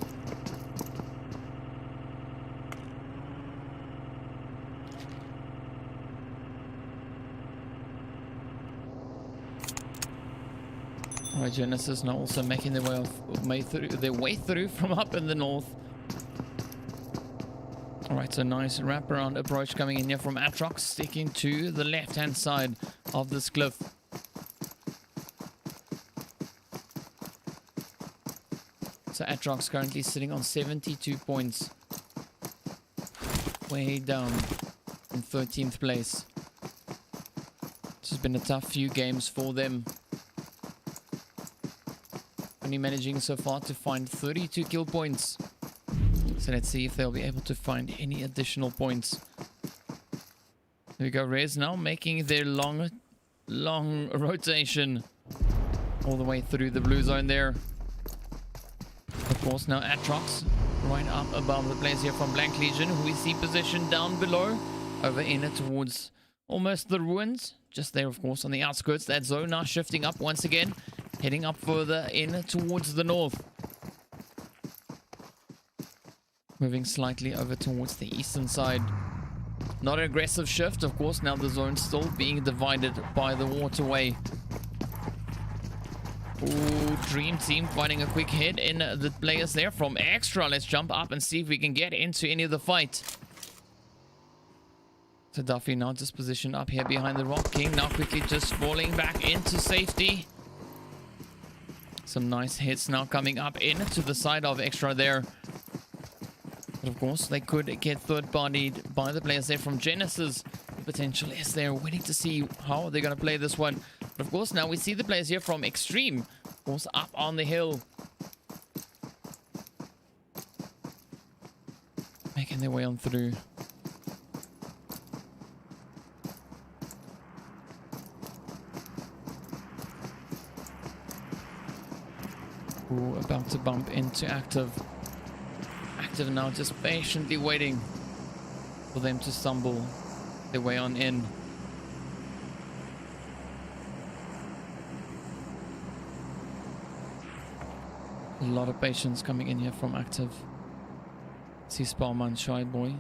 Alright, Genesis now also making their way through from up in the north. Alright, so nice wraparound approach coming in here from ATROX, sticking to the left-hand side of this cliff. So ATROX currently sitting on 72 points. Way down in 13th place. This has been a tough few games for them. Only managing so far to find 32 kill points. So let's see if they'll be able to find any additional points. There we go, Rez now making their long rotation all the way through the blue zone there. Of course, now ATROX right up above the players here from Blank Legion, who we see positioned down below, over in it towards almost the ruins. Just there, of course, on the outskirts. That zone now shifting up once again, heading up further in towards the north. Moving slightly over towards the eastern side. Not an aggressive shift, of course. Now the zone still being divided by the waterway. Ooh, Dream Team finding a quick hit in the players there from Extra. Let's jump up and see if we can get into any of the fight. So Duffy now just positioned up here behind the Rock King. Now quickly just falling back into safety. Some nice hits now coming up into the side of Extra there. But of course, they could get third-partied by the players there from Genesis. The potential is there. Waiting to see how they're going to play this one. But of course, now we see the players here from Extreme, of course, up on the hill. Making their way on through. Ooh, about to bump into Active. Active now just patiently waiting for them to stumble their way on in. A lot of patience coming in here from Active. See Spalman, Shy Boy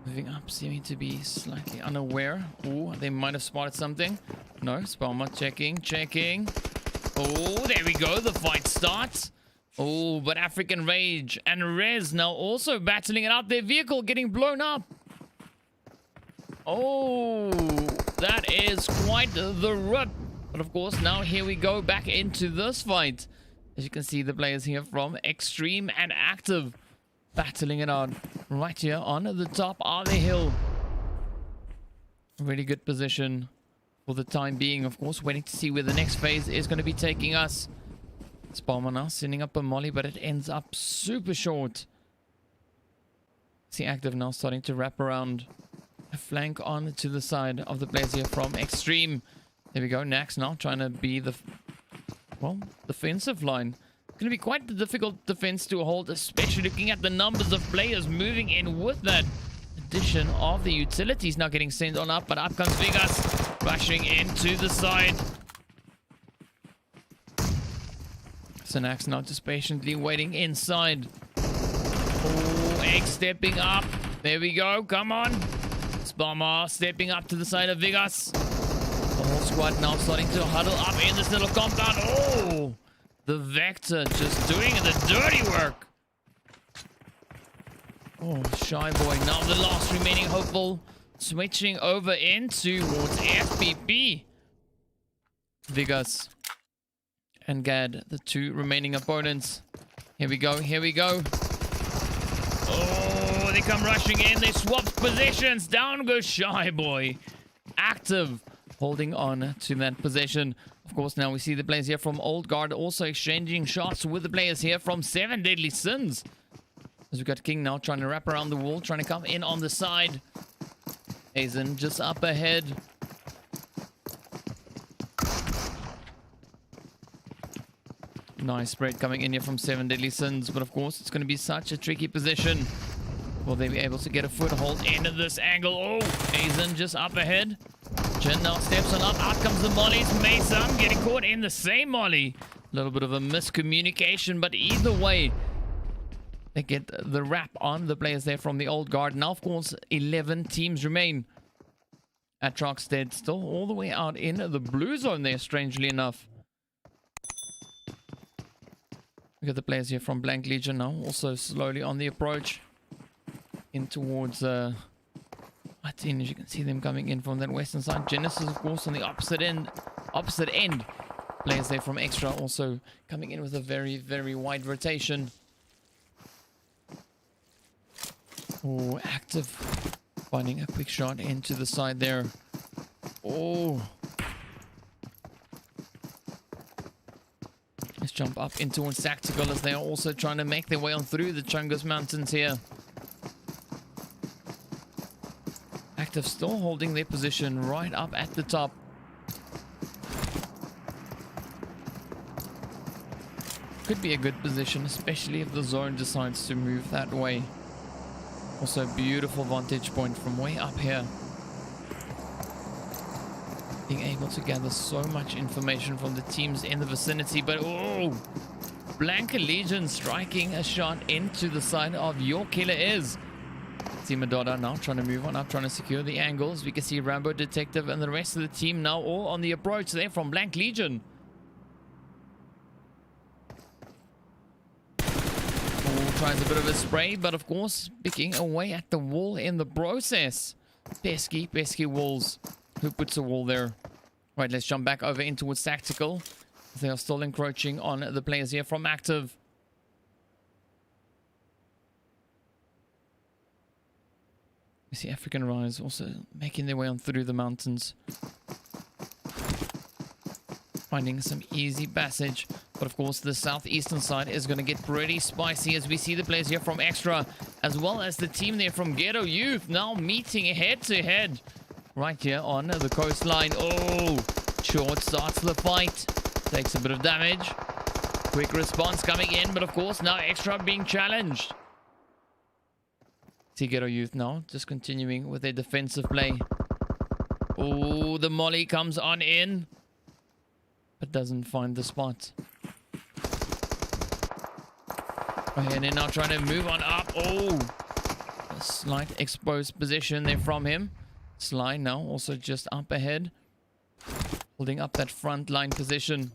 moving up, seeming to be slightly unaware. Oh, they might have spotted something. No, Spalman checking. Oh, there we go. The fight starts. Oh, but African Rage and Rez now also battling it out. Their vehicle getting blown up. Oh, that is quite the rip. But of course, now here we go back into this fight. As you can see, the players here from Extreme and Active battling it out right here on the top of the hill. Really good position for the time being. Of course, waiting to see where the next phase is going to be taking us. Spalman now sending up a molly, but it ends up super short. See Active now starting to wrap around. flank on to the side of the players here from Extreme. There we go. Nax now trying to be the, well, defensive line. Going to be quite the difficult defense to hold, especially looking at the numbers of players moving in with that addition of the utilities now getting sent on up. But up comes Vegas, rushing into the side. So Nax now just patiently waiting inside. Oh, Egg stepping up. There we go. Come on. Bomber stepping up to the side of Vegas. The whole squad now starting to huddle up in this little compound. Oh, the Vector just doing the dirty work. Oh, Shy Boy now the last remaining hopeful, switching over in towards FPP. Vegas and Gad, the two remaining opponents. Here we go. Here we go. Oh, they come rushing in. They swap positions. Down goes Shy Boy. Active, holding on to that position. Of course, now we see the players here from Old Guard also exchanging shots with the players here from 7 Deadly Sins. As we've got King now trying to wrap around the wall, trying to come in on the side. Hazen just up ahead. Nice spread coming in here from 7 Deadly Sins, but of course it's going to be such a tricky position. Will they be able to get a foothold into this angle? Oh, Hazen just up ahead. Jin now steps on up. Out comes the mollies. Mason getting caught in the same molly. A little bit of a miscommunication, but either way, they get the wrap on the players there from the Old Guard. Now, of course, 11 teams remain. ATROX dead still all the way out in the blue zone there, strangely enough. We got the players here from Blank Legion now, also slowly on the approach in towards Martin, as you can see them coming in from that western side. Genesis, of course, on the opposite end. Players there from Extra also coming in with a very, very wide rotation. Oh, Active finding a quick shot into the side there. Oh. Let's jump up in towards Tactical as they are also trying to make their way on through the Chungus Mountains here. Active still holding their position right up at the top. Could be a good position, especially if the zone decides to move that way. Also, beautiful vantage point from way up here. Being able to gather so much information from the teams in the vicinity, but oh, Blank Legion striking a shot into the side of Your Killer Is. Team Madonna now trying to move on up, trying to secure the angles. We can see Rambo, Detective, and the rest of the team now all on the approach there from Blank Legion. Oh, tries a bit of a spray, but of course picking away at the wall in the process. Pesky, pesky walls. Who puts a wall there? Right, let's jump back over in towards Tactical. They are still encroaching on the players here from Active. We see African Rise also making their way on through the mountains. Finding some easy passage. But of course, the southeastern side is going to get pretty spicy as we see the players here from Extra, as well as the team there from Ghetto Youth now meeting head to head. Right here on the coastline. Oh, Short starts the fight. Takes a bit of damage. Quick response coming in, but of course now Extra being challenged. See Ghetto Youth now just continuing with their defensive play. Oh, the molly comes on in, but doesn't find the spot. And they're now trying to move on up. Oh, a slight exposed position there from him. Sly now also just up ahead, holding up that front line position.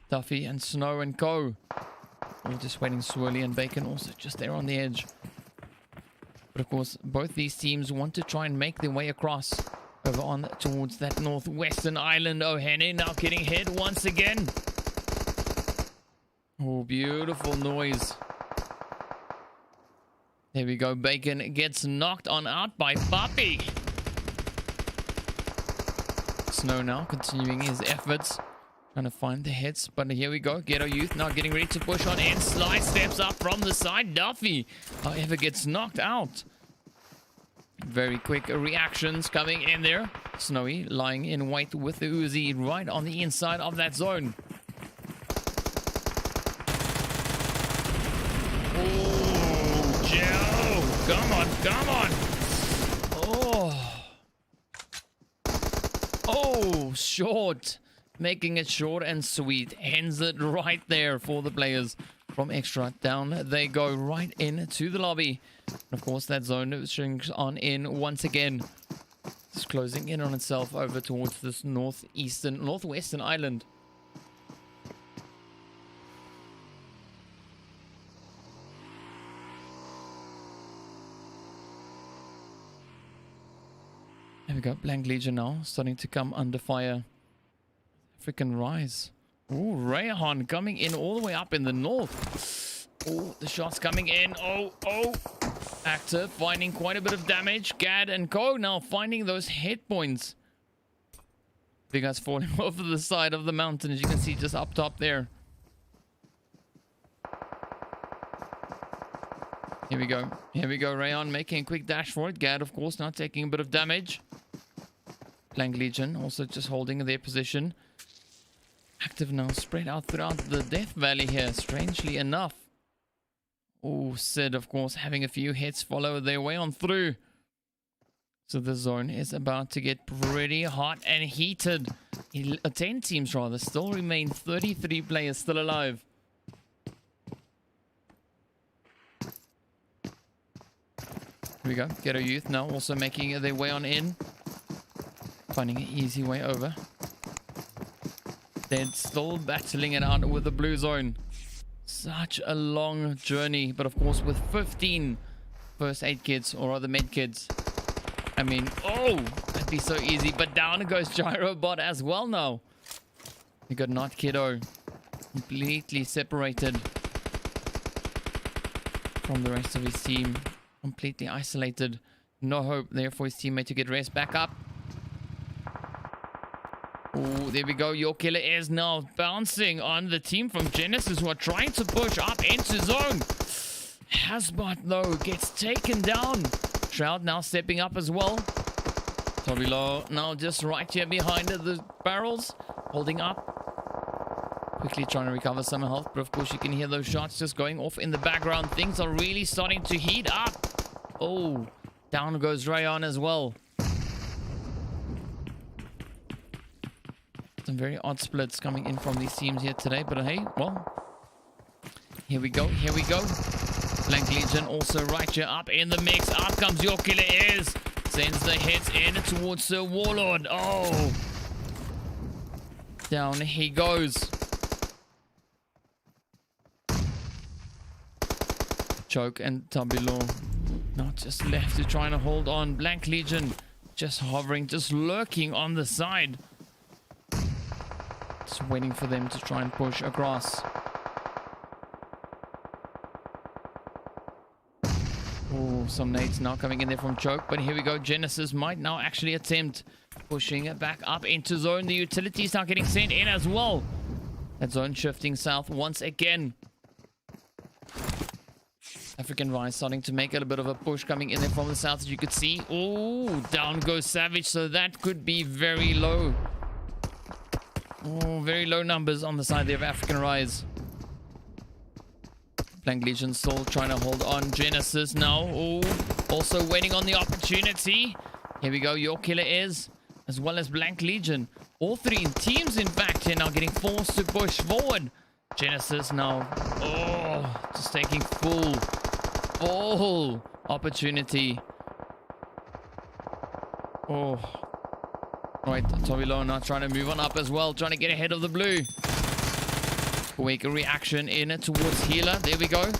Duffy and Snow and Co. We're just waiting. Swirly and Bacon also just there on the edge. But of course, both these teams want to try and make their way across over on towards that northwestern island. O'Henry now getting hit once again. Oh, beautiful noise. There we go. Bacon gets knocked on out by Puppy. Snow now continuing his efforts, trying to find the hits. But here we go. Ghetto Youth now getting ready to push on in. Sly steps up from the side. Duffy, however, gets knocked out. Very quick reactions coming in there. Snowy lying in wait with the Uzi right on the inside of that zone. Oh, Joe! Come on, come on! Oh. Oh, short. Making it short and sweet. Ends it right there for the players from Extra. Down they go right into the lobby. And of course, that zone shrinks on in once again. It's closing in on itself over towards this northwestern island. There we go. Blank Legion now starting to come under fire. Freaking rise. Oh, Rayhan coming in all the way up in the north. Oh, the shots coming in. Oh. Active finding quite a bit of damage. Gad and Co now finding those hit points. Big guys falling over the side of the mountain, as you can see just up top there. Here we go. Here we go. Rayon making a quick dash for it. Gad, of course, now taking a bit of damage. Blank Legion also just holding their position. Active now spread out throughout the Death Valley here, strangely enough. Oh, Sid, of course, having a few hits follow their way on through. So the zone is about to get pretty hot and heated. 10 teams, rather, still remain 33 players still alive. Here we go. Ghetto Youth now also making their way on in. Finding an easy way over. They're still battling it out with the blue zone. Such a long journey, but of course with 15 first aid kits or other med kits. I mean, oh, that'd be so easy. But down goes Gyrobot as well now. We got Not Kiddo completely separated from the rest of his team. Completely isolated. No hope there for his teammate to get rest back up. Oh, there we go. Your Killer is now bouncing on the team from Genesis who are trying to push up into zone. Hasbot, though, gets taken down. Shroud now stepping up as well. Tobilo now just right here behind the barrels, holding up. Quickly trying to recover some health, but of course you can hear those shots just going off in the background. Things are really starting to heat up. Oh, down goes Rayon as well. Some very odd splits coming in from these teams here today, but hey, well, here we go, here we go. Blank Legion also right here up in the mix. Up comes Your Killer is. Sends the hits in towards the Warlord. Oh, down he goes. Choke and Tabilo not just left to try and hold on. Blank Legion just hovering, just lurking on the side. Just waiting for them to try and push across. Oh, some nades now coming in there from Choke. But here we go. Genesis might now actually attempt pushing it back up into zone. The utilities now getting sent in as well. That zone shifting south once again. African Rise starting to make a bit of a push coming in there from the south, as you could see. Oh, down goes Savage. So that could be very low. Oh, very low numbers on the side there of African Rise. Blank Legion still trying to hold on. Genesis now. Oh, also waiting on the opportunity. Here we go. Your Killer is, as well as Blank Legion. All three teams, in fact, here now getting forced to push forward. Genesis now. Oh, just taking full opportunity. Oh. Right, Tobilo now trying to move on up as well, trying to get ahead of the blue. Quick reaction in towards Healer. There we go.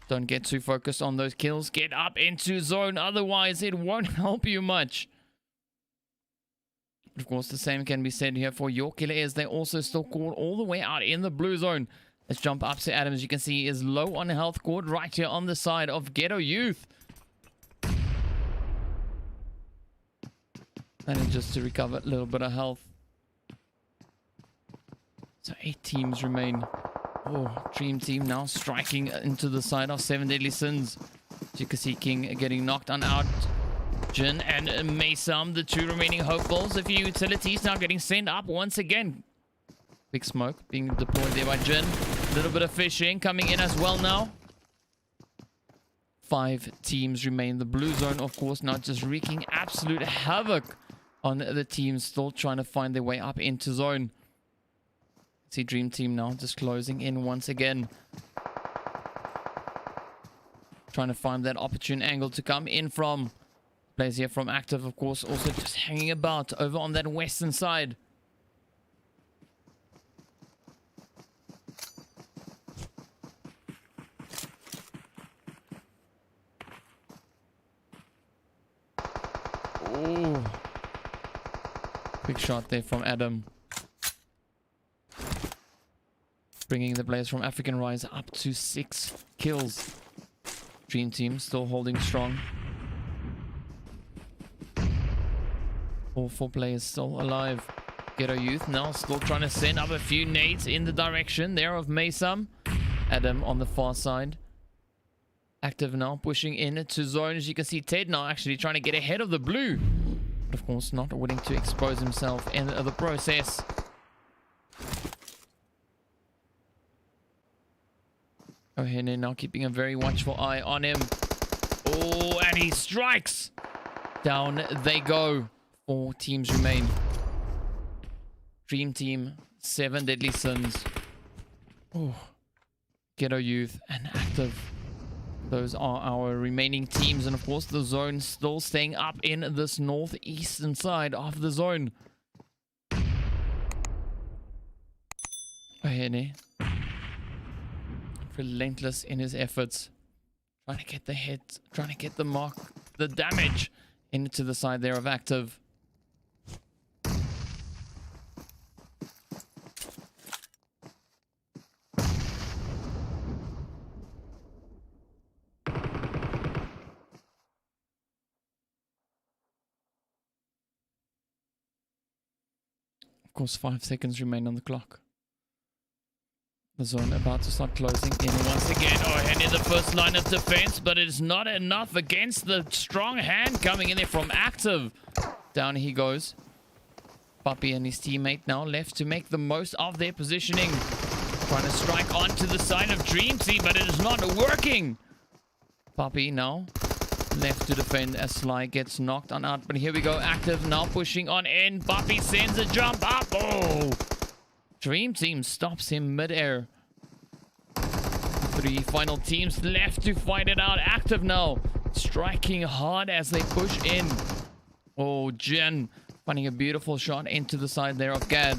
Don't get too focused on those kills. Get up into zone, otherwise it won't help you much. Of course, the same can be said here for Your Killer as they also still caught all the way out in the blue zone. Let's jump up to Adams. You can see he is low on health, caught right here on the side of Ghetto Youth. And just to recover a little bit of health. So 8 teams remain. Oh, Dream Team now striking into the side of 7 Deadly Sins. As you can see King getting knocked on out. Jin and Maysam, the two remaining hopefuls. A few utilities now getting sent up once again. Big smoke being deployed there by Jin. A little bit of fishing coming in as well now. 5 teams remain. The blue zone, of course, now just wreaking absolute havoc on the teams still trying to find their way up into zone. See Dream Team now just closing in once again. Trying to find that opportune angle to come in from. Players here from Active, of course, also just hanging about over on that western side. Ooh. Big shot there from Adam. Bringing the players from African Rise up to 6 kills. Dream Team still holding strong. All 4 players still alive. Ghetto Youth now still trying to send up a few nades in the direction there of Maysam. Adam on the far side. Active now pushing in to zone. As you can see, Ted now actually trying to get ahead of the blue. But of course not willing to expose himself in the process. O'Henry now keeping a very watchful eye on him. Oh, and he strikes. Down they go. 4 teams remain. Dream Team, 7 Deadly Sins. Oh, Ghetto Youth and Active. Those are our remaining teams. And of course, the zone still staying up in this northeastern side of the zone. O'Henry. Relentless in his efforts. Trying to get the hit. Trying to get the mark. The damage into the side there of Active. Of course, 5 seconds remain on the clock. The zone about to start closing in once again. Oh, and in the first line of defense, but it is not enough against the strong hand coming in there from Active. Down he goes. Puppy and his teammate now left to make the most of their positioning. Trying to strike onto the side of Dream Team, but it is not working. Puppy now left to defend as Sly gets knocked on out. But here we go. Active now pushing on in. Puppy sends a jump up. Oh! Dream Team stops him mid-air. 3 final teams left to fight it out. Active now striking hard as they push in. Oh, Jen finding a beautiful shot into the side there of Gad.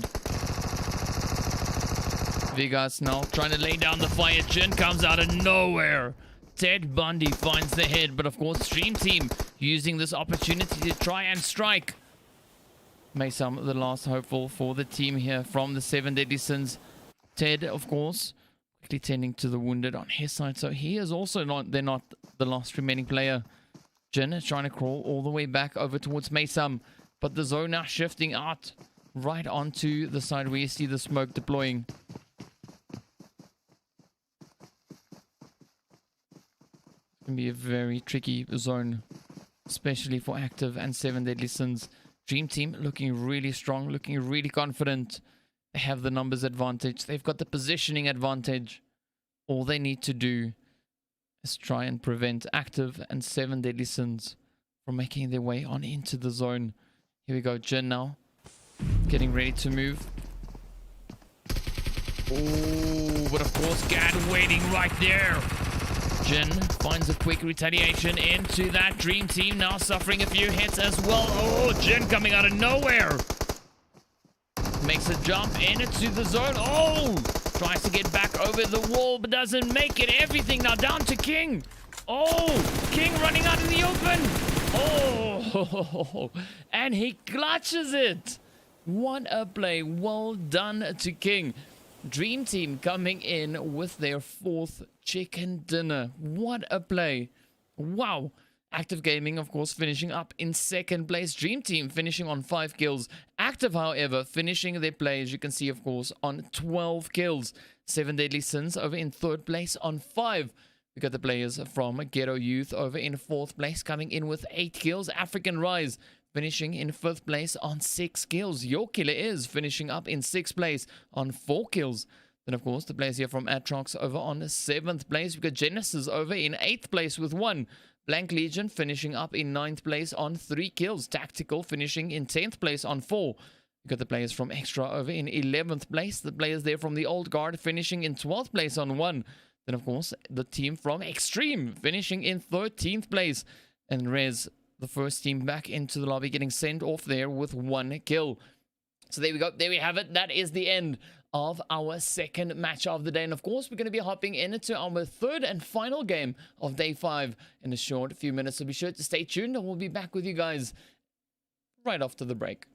Vegas now trying to lay down the fire. Jen comes out of nowhere. Ted Bundy finds the head, but of course Dream Team using this opportunity to try and strike. Maysam, the last hopeful for the team here from the 7 Deadly Sins. Ted, of course, quickly tending to the wounded on his side. So he is also not, they're not the last remaining player. Jin is trying to crawl all the way back over towards Maysam. But the zone now shifting out right onto the side where you see the smoke deploying. It's going to be a very tricky zone, especially for Active and 7 Deadly Sins. Dream Team looking really strong, looking really confident. They have the numbers advantage. They've got the positioning advantage. All they need to do is try and prevent Active and 7 Deadly Sins from making their way on into the zone. Here we go, Jin now. Getting ready to move. Oh, but of course, Gad waiting right there. Jin finds a quick retaliation into that Dream Team, now suffering a few hits as well. Oh, Jin coming out of nowhere. Makes a jump into the zone. Oh, tries to get back over the wall, but doesn't make it. Everything now down to King. Oh, King running out in the open. Oh, and he clutches it. What a play. Well done to King. Dream Team coming in with their 4th chicken dinner. What a play. Wow. Active Gaming, of course, finishing up in 2nd place. Dream Team finishing on 5 kills. Active, however, finishing their play, as you can see, of course, on 12 kills. 7 Deadly Sins over in 3rd place on 5. We got the players from Ghetto Youth over in 4th place, coming in with 8 kills. African Rise finishing in 5th place on 6 kills. Your Killer is finishing up in 6th place on 4 kills. Then, of course, the players here from ATROX over on 7th place. We got Genesis over in 8th place with 1. Blank Legion finishing up in 9th place on 3 kills. Tactical finishing in 10th place on 4. We got the players from Extra over in 11th place. The players there from the Old Guard finishing in 12th place on 1. Then, of course, the team from Extreme finishing in 13th place. And Rez, the first team back into the lobby, getting sent off there with 1 kill. So there we go. There we have it. That is the end of our second match of the day. And of course, we're going to be hopping into our third and final game of day 5 in a short few minutes. So be sure to stay tuned and we'll be back with you guys right after the break.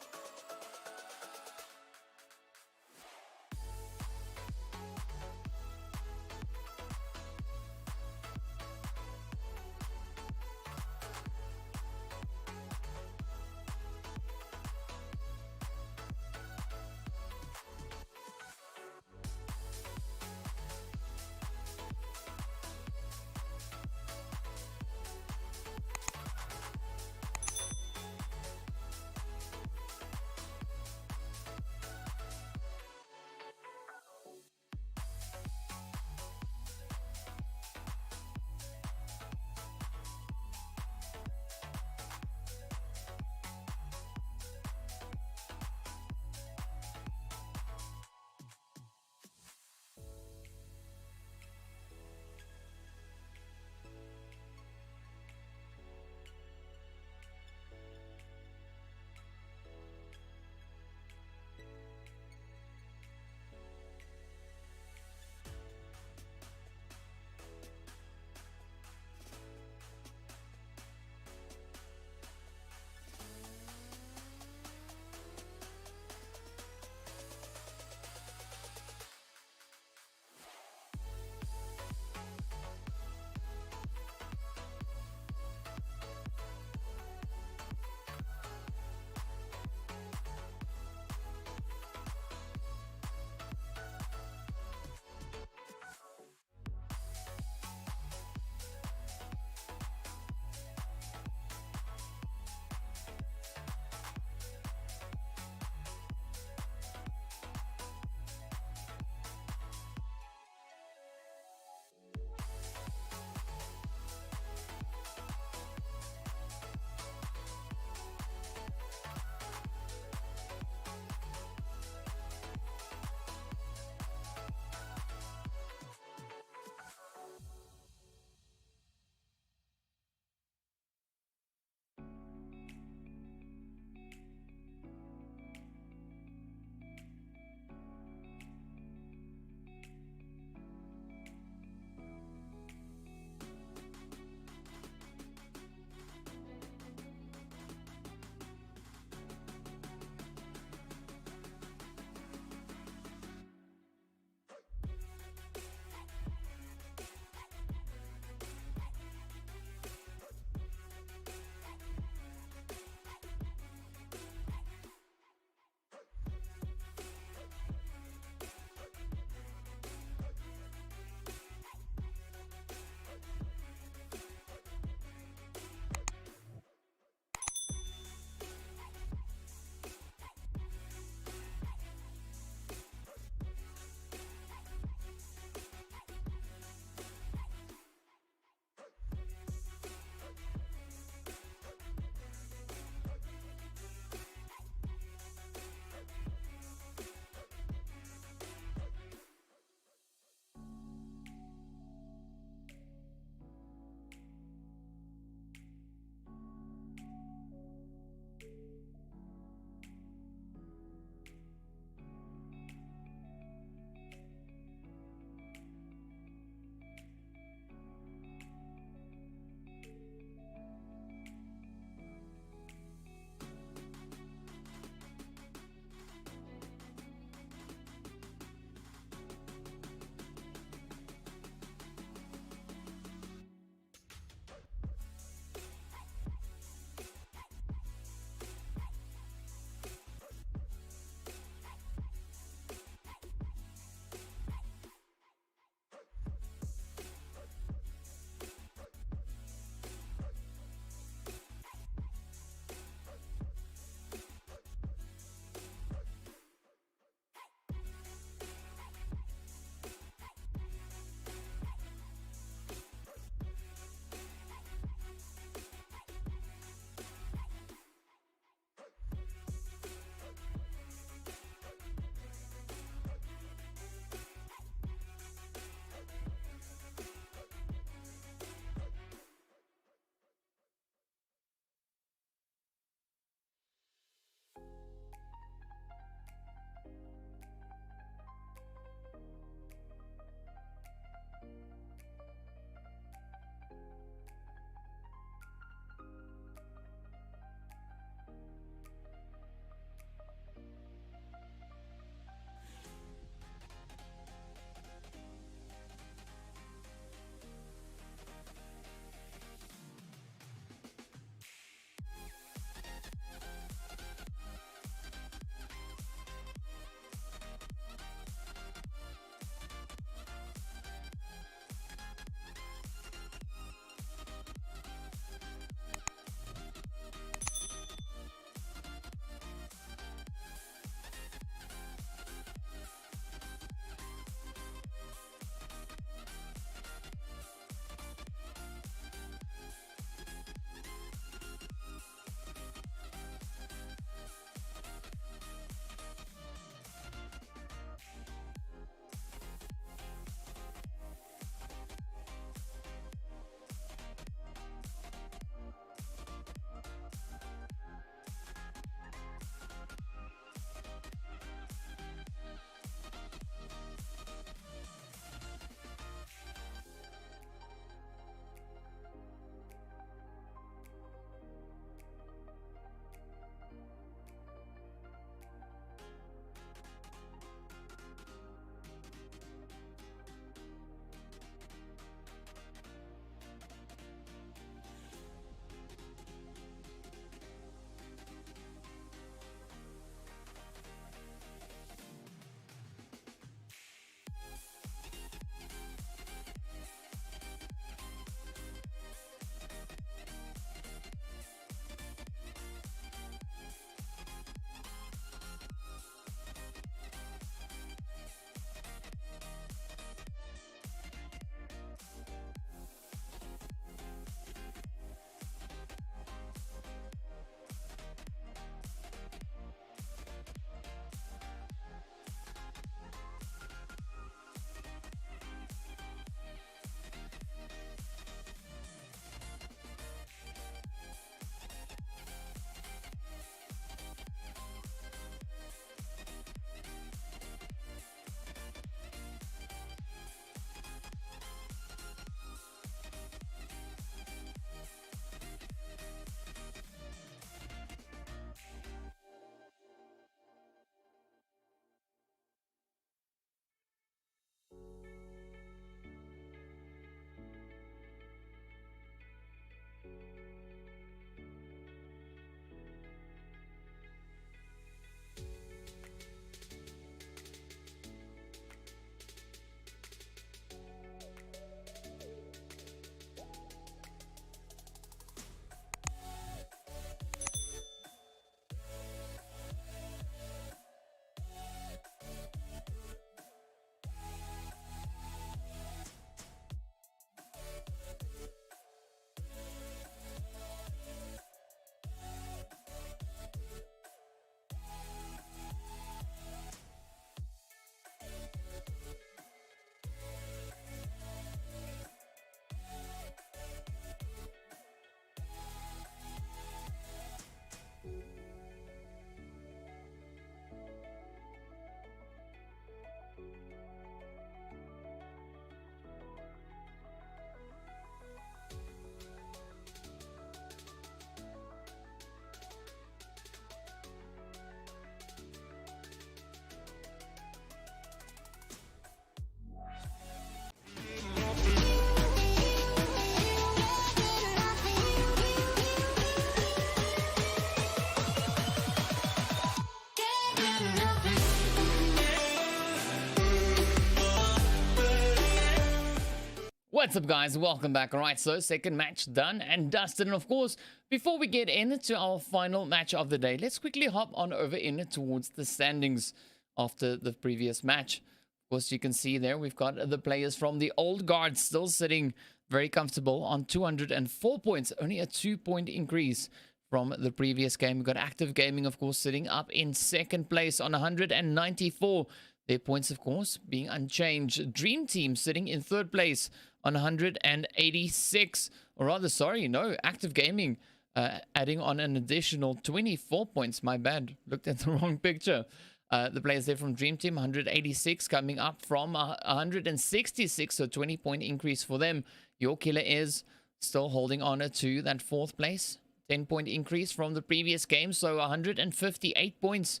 What's up, guys? Welcome back. All right, so second match done and dusted. And of course, before we get into our final match of the day, let's quickly hop on over in towards the standings after the previous match. Of course, you can see there we've got the players from the old guard still sitting very comfortable on 204 points, only a 2-point increase from the previous game. We've got Active Gaming, of course, sitting up in second place on 194. Their points, of course, being unchanged. Dream Team sitting in third place on 186. Or rather, sorry, no, Active Gaming adding on an additional 24 points. My bad. Looked at the wrong picture. The players there from Dream Team, 186, coming up from 166, so 20-point increase for them. Your Killer is still holding on to that fourth place. 10-point increase from the previous game, so 158 points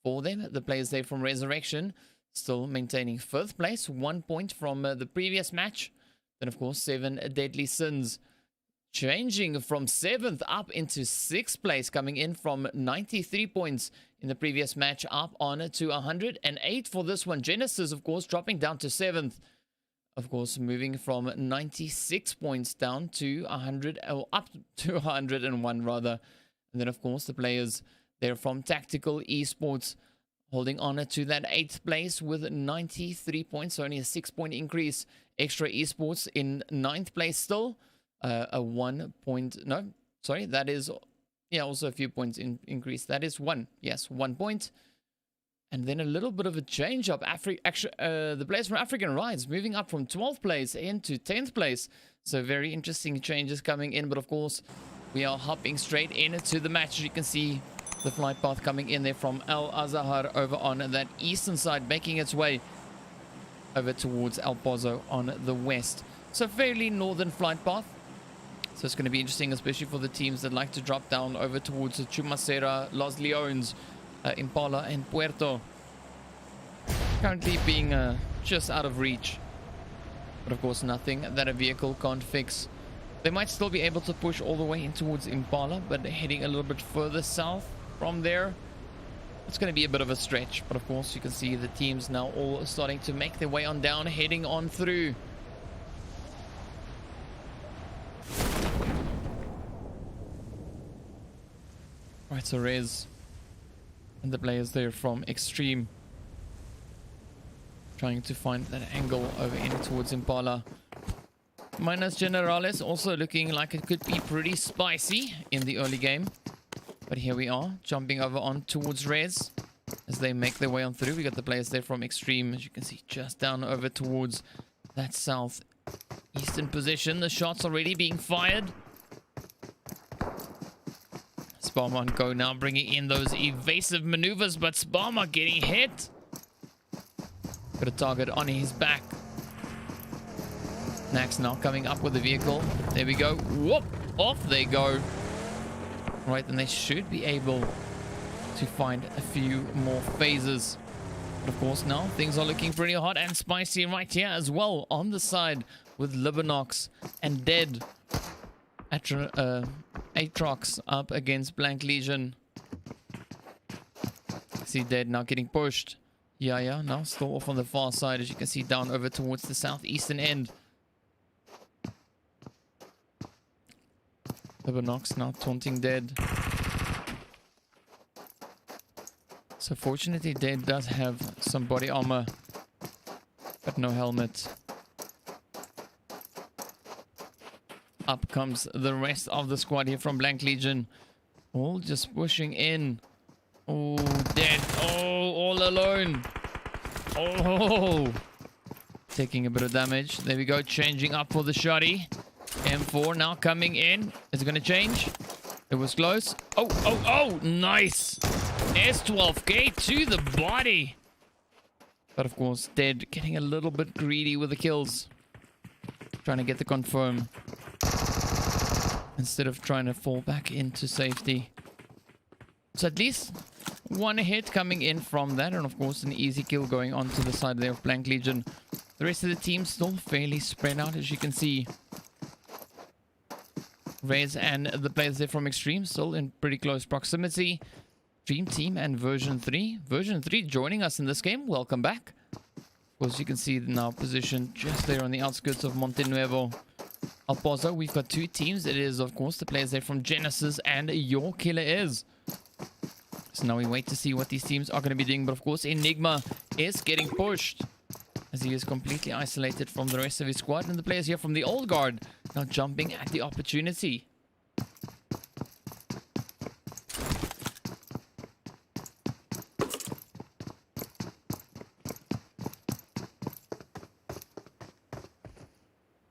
for them. The players there from Resurrection still maintaining fifth place, 1 point from the previous match. Then, of course, 7 Deadly Sins changing from 7th up into 6th place, coming in from 93 points in the previous match, up on to 108 for this one. Genesis, of course, dropping down to 7th. Of course, moving from 96 points down to 100, or up to 101 rather. And then, of course, the players there from Tactical Esports holding on to that 8th place with 93 points, so only a 6-point increase. Extra Esports in 9th place still, a 1 point, no, sorry, that is, yeah, also a few points increase. That is 1, yes, 1 point. And then a little bit of a change up. The players from African Rides moving up from 12th place into 10th place. So very interesting changes coming in. But of course, we are hopping straight into the match. As you can see, the flight path coming in there from Al Azahar over on that eastern side, making its way over towards El Pozo on the west. So fairly northern flight path. So it's going to be interesting, especially for the teams that like to drop down over towards Chumacera, Los Leones, Impala and Puerto, currently being just out of reach, but of course nothing that a vehicle can't fix. They might still be able to push all the way in towards Impala, but heading a little bit further south from there, it's going to be a bit of a stretch. But of course you can see the teams now all starting to make their way on down, heading on through. Right, so Rez and the players there from Extreme trying to find that angle over in towards Impala. Minus Generales also looking like it could be pretty spicy in the early game. But here we are, jumping over on towards Rez as they make their way on through. We got the players there from Extreme, as you can see, just down over towards that southeastern position. The shots already being fired. Sparma and Go now bringing in those evasive maneuvers, but Sparma getting hit. Got a target on his back. Nax now coming up with the vehicle. There we go. Whoop! Off they go. Right, then they should be able to find a few more phases. But of course now things are looking pretty hot and spicy right here as well on the side with Libanox and Dead. ATROX up against Blank Legion. See Dead now getting pushed. Yeah, now still off on the far side, as you can see, down over towards the southeastern end. Libanox now taunting Dead. So fortunately Dead does have some body armor, but no helmet. Up comes the rest of the squad here from Blank Legion. All just pushing in. Oh, Dead. Oh, all alone. Oh. Taking a bit of damage. There we go. Changing up for the shotty. M4 now coming in. Is it going to change? It was close. Oh. Nice. S12K to the body. But of course, Dead getting a little bit greedy with the kills. Trying to get the confirm instead of trying to fall back into safety. So at least one hit coming in from that, and of course an easy kill going on to the side there of Blank Legion. The rest of the team still fairly spread out, as you can see. Rez and the players there from Extreme still in pretty close proximity. Dream Team and Version 3. Version 3 joining us in this game. Welcome back. Of course, you can see now positioned just there on the outskirts of Montenuevo. El Pozo, we've got two teams. It is, of course, the players there from Genesis and Your Killer Is. So now we wait to see what these teams are going to be doing. But, of course, Enigma is getting pushed as he is completely isolated from the rest of his squad. And the players here from the Old Guard now jumping at the opportunity.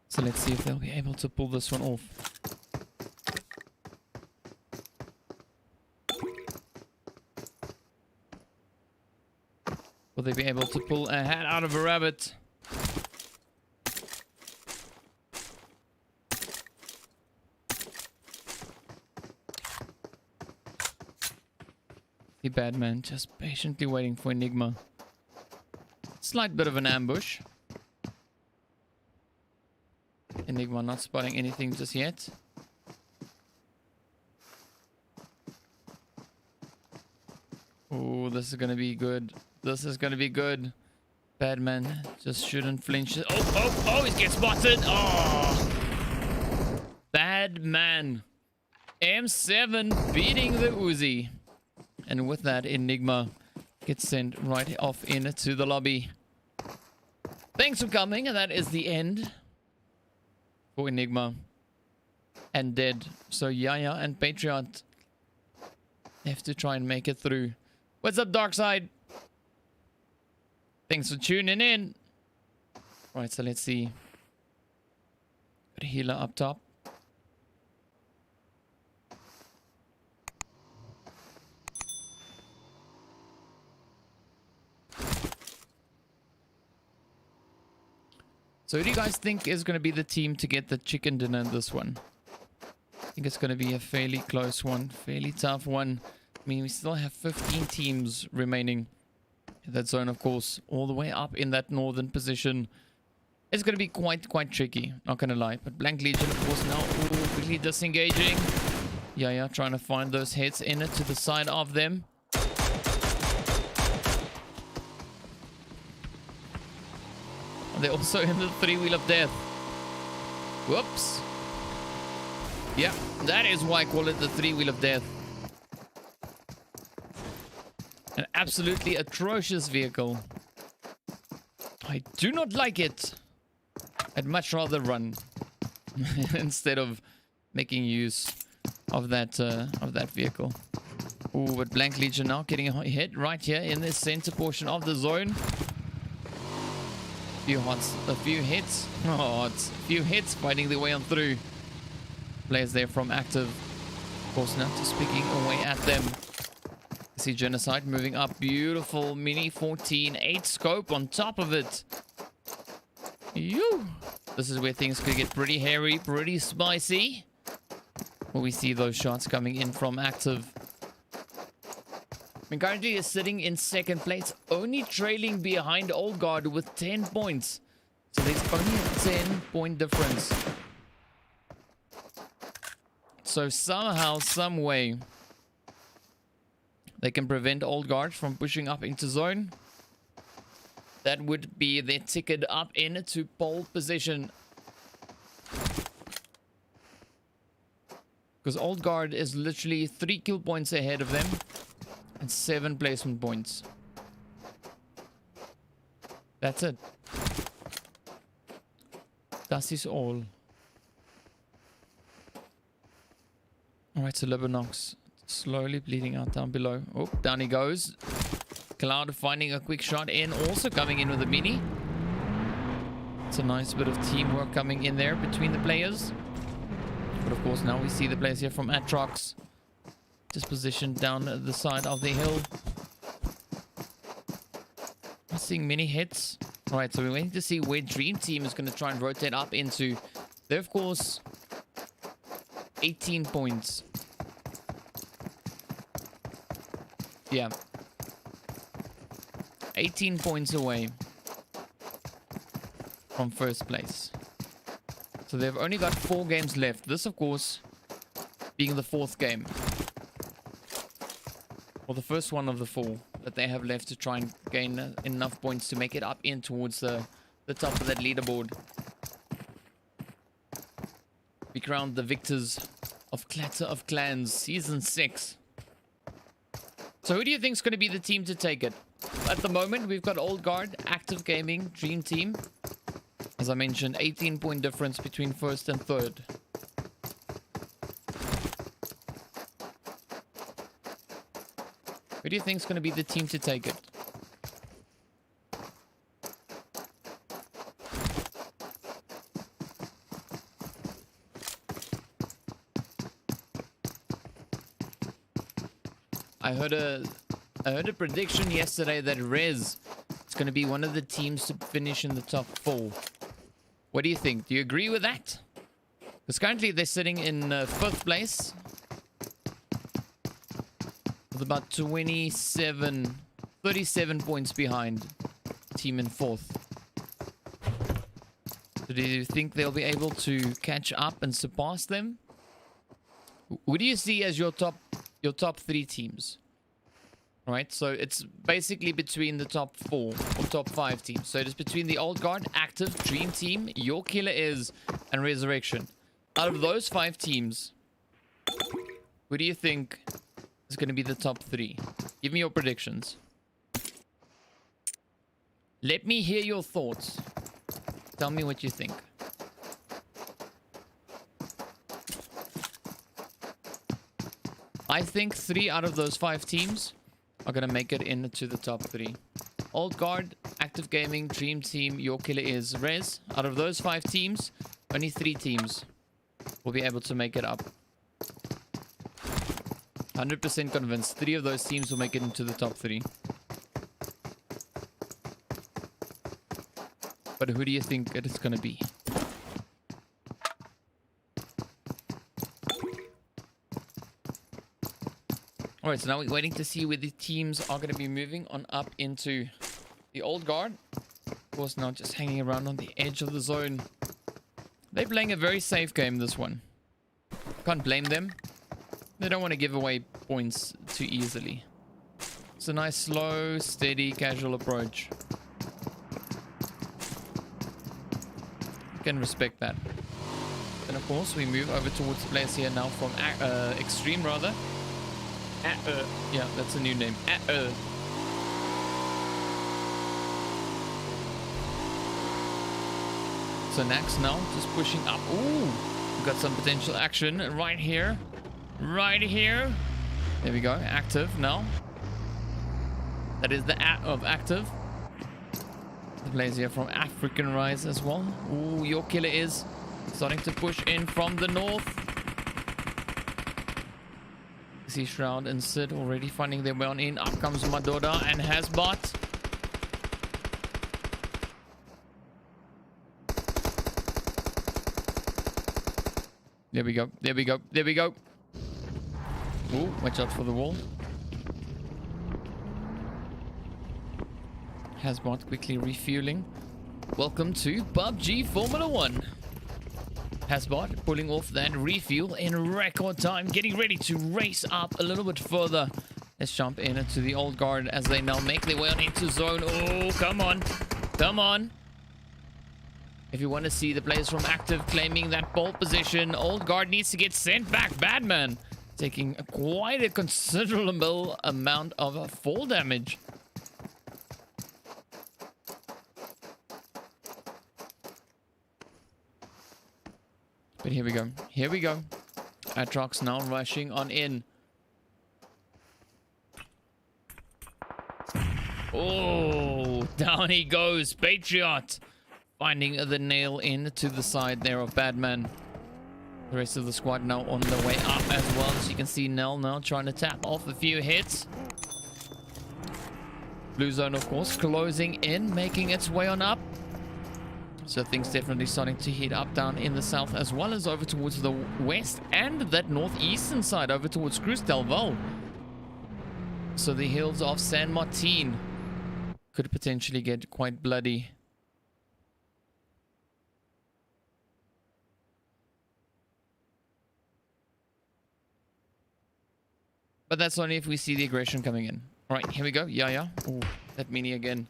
So let's see if they'll be able to pull this one off. Will they be able to pull a hat out of a rabbit? The bad man just patiently waiting for Enigma. Slight bit of an ambush. Enigma not spotting anything just yet. Oh, this is gonna be good. This is gonna be good. Badman just shouldn't flinch. Oh, he gets spotted. Oh, Badman. M7 beating the Uzi. And with that, Enigma gets sent right off into the lobby. Thanks for coming, and that is the end for Enigma and Dead. So Yaya and Patriot have to try and make it through. What's up, Darkside? Thanks for tuning in. Right, so let's see. Got a healer up top. So who do you guys think is going to be the team to get the chicken dinner in this one? I think it's going to be a fairly close one, fairly tough one. I mean, we still have 15 teams remaining in that zone, of course, all the way up in that northern position. It's going to be quite tricky, not going to lie. But Blank Legion, of course, now quickly disengaging. Yeah, trying to find those heads in it to the side of them. They're also in the three-wheel of death. Whoops. Yeah, that is why I call it the three-wheel of death. An absolutely atrocious vehicle. I do not like it. I'd much rather run instead of making use of that vehicle. Oh, but Blank Legion now getting a hit right here in the center portion of the zone. A few hits. Oh, it's a few hits fighting their way on through. Players there from Active. Of course, now just picking away at them. See Genocide moving up. Beautiful Mini 14. 8 scope on top of it. This is where things could get pretty hairy, pretty spicy. Well, we see those shots coming in from Active. And currently is sitting in second place, only trailing behind Old Guard with 10 points. So there's only a 10-point difference. So somehow, some way, they can prevent Old Guard from pushing up into zone. That would be their ticket up into pole position. Because Old Guard is literally 3 kill points ahead of them. And 7 placement points. That's it. That is all. Alright, so Libanox slowly bleeding out down below. Oh, down he goes. Cloud finding a quick shot in. Also coming in with a mini. It's a nice bit of teamwork coming in there between the players. But of course now we see the players here from ATROX. Just positioned down the side of the hill. I'm seeing many hits. Alright, so we're waiting to see where Dream Team is going to try and rotate up into. They're, of course, 18 points. Yeah. 18 points away from first place. So they've only got 4 games left. This, of course, being the 4th game. Well, the first one of the 4. that they have left to try and gain enough points to make it up in towards the top of that leaderboard. We crowned the victors of Clatter of Clans Season 6. So who do you think is going to be the team to take it? At the moment, we've got Old Guard, Active Gaming, Dream Team. As I mentioned, 18-point difference between first and third. Who do you think is going to be the team to take it? I heard a prediction yesterday that Rez is going to be one of the teams to finish in the top 4. What do you think? Do you agree with that? Because currently they're sitting in 5th place with about 37 points behind team in 4th. So do you think they'll be able to catch up and surpass them? Who do you see as your top 3 teams? Right, so it's basically between the top 4 or top 5 teams. So it is between the Old Guard, Active, Dream Team, Your Killer Is, and Resurrection. Out of those 5 teams, who do you think is going to be the top 3? Give me your predictions. Let me hear your thoughts. Tell me what you think. I think 3 out of those 5 teams are going to make it into the top 3. Old Guard, Active Gaming, Dream Team, Your Killer Is, Rez. Out of those 5 teams, only 3 teams will be able to make it up. 100% convinced 3 of those teams will make it into the top 3. But who do you think it is going to be? Alright, so now we're waiting to see where the teams are going to be moving on up into the Old Guard. Of course, now just hanging around on the edge of the zone. They're playing a very safe game, this one. Can't blame them. They don't want to give away points too easily. It's a nice, slow, steady, casual approach. You can respect that. And of course, we move over towards the players here now from Extreme, rather. Yeah, that's a new name. So Nax now just pushing up. Ooh, we've got some potential action right here. Right here. There we go. Active now. That is the of Active. The players here from African Rise as well. Ooh, Your Killer Is starting to push in from the north. See Shroud and Sid already finding their way on in. Up comes Madoda and Hasbot. There we go. There we go. There we go. Ooh, watch out for the wall. Hasbot quickly refueling. Welcome to PUBG Formula 1. Hasbot pulling off that refuel in record time, getting ready to race up a little bit further. Let's jump into the Old Guard as they now make their way on into zone. Oh, come on. Come on. If you want to see the players from Active claiming that pole position, Old Guard needs to get sent back. Badman taking quite a considerable amount of fall damage. But here we go. Here we go. ATROX now rushing on in. Oh, down he goes. Patriot finding the nail into the side there of Badman. The rest of the squad now on the way up as well. As you can see, Nell now trying to tap off a few hits. Blue zone, of course, closing in, making its way on up. So things definitely starting to heat up down in the south as well as over towards the west and that northeastern side over towards Cruz del Val. So the hills of San Martin could potentially get quite bloody. But that's only if we see the aggression coming in. All right, here we go. Yeah. Oh, that mini again.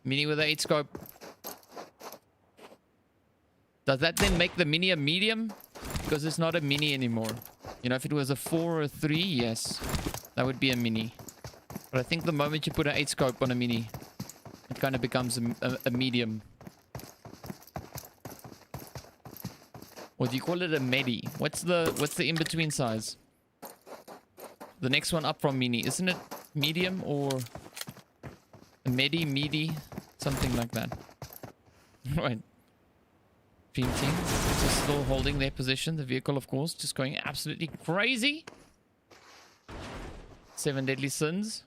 Mini with the 8 scope. Does that then make the mini a medium? Because it's not a mini anymore. You know, if it was a 4 or a 3, yes, that would be a mini. But I think the moment you put an 8 scope on a mini, it kind of becomes a medium. Or do you call it a medi? What's the in-between size? The next one up from mini, isn't it medium or a medi, something like that? Right. Dream team just still holding their position. The vehicle, of course, just going absolutely crazy. 7 deadly sins.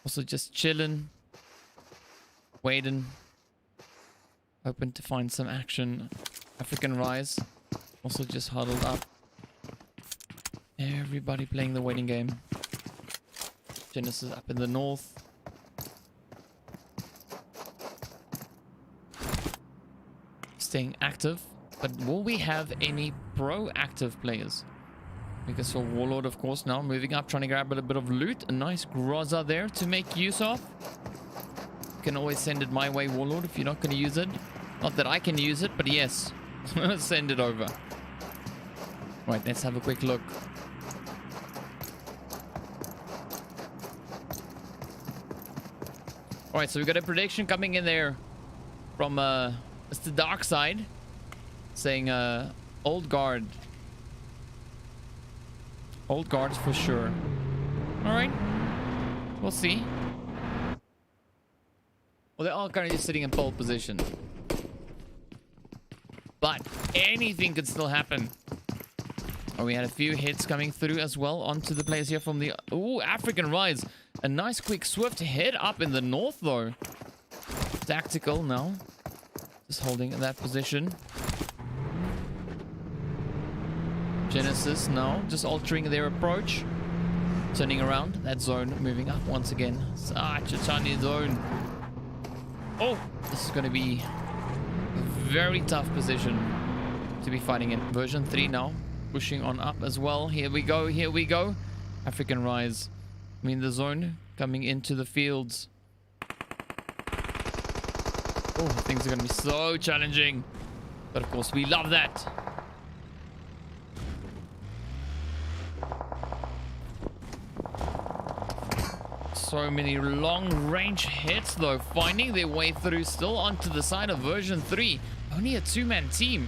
Also just chilling, waiting, hoping to find some action. African Rise also just huddled up. Everybody playing the waiting game. Genesis up in the north. Staying active, but will we have any proactive players? Because for Warlord, of course, now moving up, trying to grab a bit of loot. A nice Groza there to make use of. You can always send it my way, Warlord, if you're not going to use it. Not that I can use it, but yes, send it over. Right, let's have a quick look. All right, so we got a prediction coming in there from Mr. Darkside saying old guard. Old guards for sure. All right, we'll see. Well, they're all currently sitting in pole position, but anything could still happen. Oh, we had a few hits coming through as well onto the players here from the African Rise. A nice quick swift hit up in the north though. Tactical now, just holding that position. Genesis now just altering their approach, turning around. That zone moving up once again. Such a tiny zone. Oh, this is going to be a very tough position to be fighting in. Version 3 now pushing on up as well. Here we go, here we go. African Rise, I mean the zone coming into the fields. Oh, things are going to be so challenging, but of course we love that. So many long-range hits, though, finding their way through still onto the side of version 3. Only a 2-man team.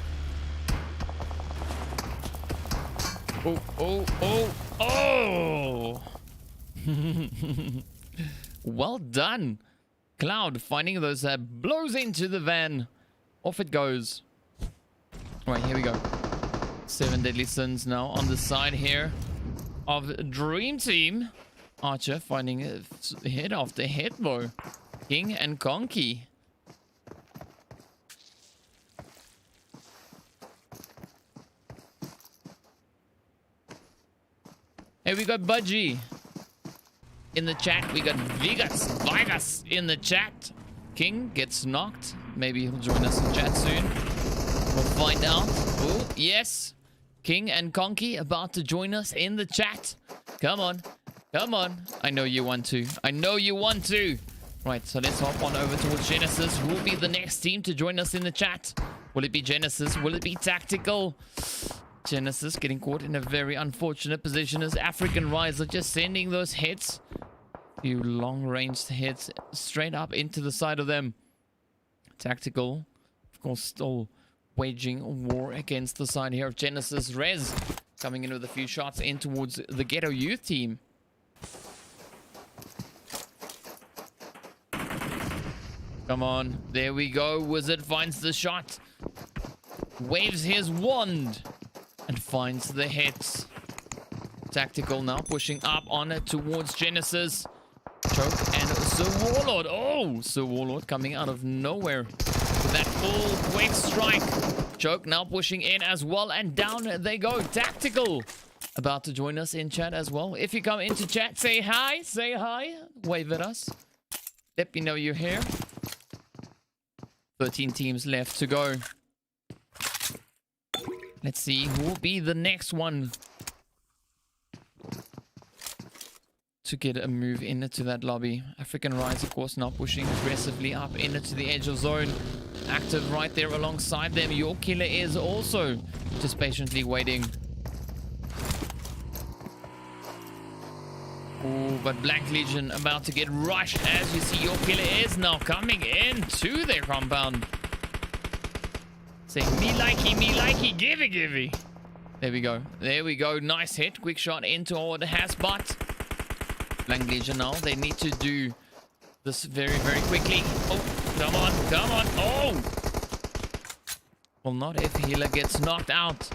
Oh! Well done. Cloud finding those blows into the van. Off it goes. All right, here we go. 7 deadly sins now on the side here of Dream Team. Archer finding hit after hit though. King and Conky. Hey, we got Budgie in the chat. We got Vegas in the chat. King gets knocked. Maybe he'll join us in chat soon. We'll find out. Oh, yes. King and Conky about to join us in the chat. Come on. Come on. I know you want to. I know you want to. Right, so let's hop on over towards Genesis. Who will be the next team to join us in the chat? Will it be Genesis? Will it be Tactical? Genesis getting caught in a very unfortunate position as African Rise are just sending those hits. Few long-ranged hits straight up into the side of them. Tactical, of course, still waging war against the side here of Genesis. Rez coming in with a few shots in towards the Ghetto Youth team. Come on, there we go. Wizard finds the shot, waves his wand and finds the hits. Tactical now pushing up on it towards Genesis. Choke and Sir Warlord. Oh, Sir Warlord coming out of nowhere with that full quick strike. Choke now pushing in as well, and down they go. Tactical about to join us in chat as well. If you come into chat, say hi, wave at us. Let me know you're here. 13 teams left to go. Let's see who will be the next one. to get a move into that lobby. African Rise, of course, now pushing aggressively up into the edge of zone. Active right there alongside them. Your killer is also just patiently waiting. Oh, but Black Legion about to get rushed as you see your killer is now coming into their compound. Saying, me likey, givey. There we go. There we go. Nice hit. Quick shot into all the Hasbot. Black Legion now. They need to do this very, very quickly. Oh, come on. Oh! Well, not if healer gets knocked out.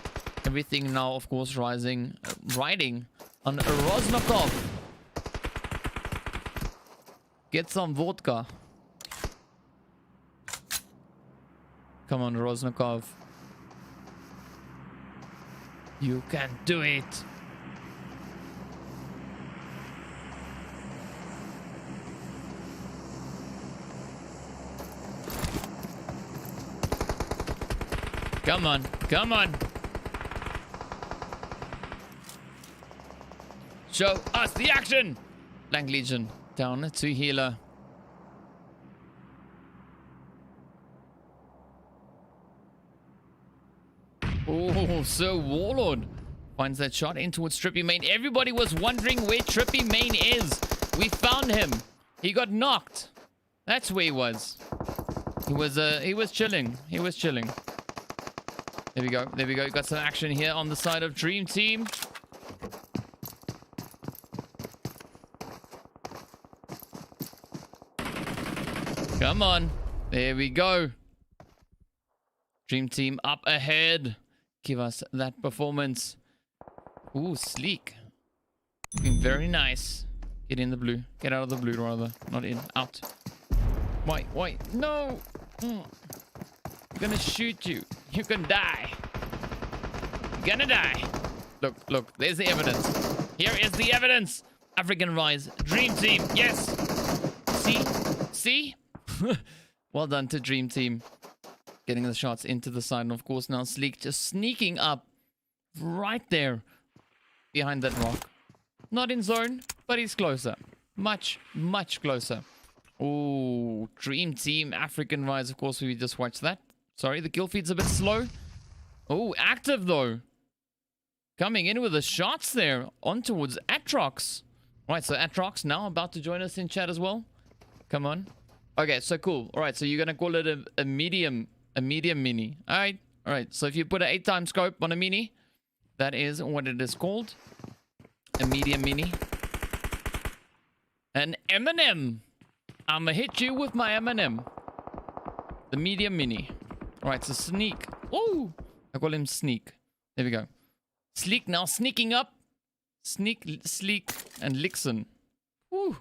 Everything now, of course, riding on Roznikov. Get some vodka. Come on, Roznikov. You can do it. Come on. Show us the action. Black Legion down to healer. Oh, so Warlord finds that shot in towards Trippy Main. Everybody was wondering where Trippy Main is. We found him. He got knocked. That's where he was. He was chilling. There we go. Got some action here on the side of Dream Team. Come on. There we go. Dream Team up ahead. Give us that performance. Ooh, sleek. Looking very nice. Get in the blue. Get out of the blue, rather. Not in. Out. Wait. No. I'm gonna shoot you. You can die. You're gonna die. Look. There's the evidence. Here is the evidence. African Rise. Dream Team. Yes. See? Well done to Dream Team. Getting the shots into the side. And of course now Sleek just sneaking up right there behind that rock. Not in zone, but he's closer. Much closer. Oh, Dream Team, African Rise. Of course, we just watched that. Sorry, the kill feed's a bit slow. Oh, active though. Coming in with the shots there on towards ATROX. Right, so ATROX now about to join us in chat as well. Come on. Okay, so cool. All right, so you're going to call it a medium mini. All right. So if you put an 8x scope on a mini, that is what it is called. A medium mini. An M&M. I'm going to hit you with my M&M. The medium mini. All right, so Sneak. Oh, I call him Sneak. There we go. Sleek now sneaking up. Sneak, Sleek, and Lixon. Woo.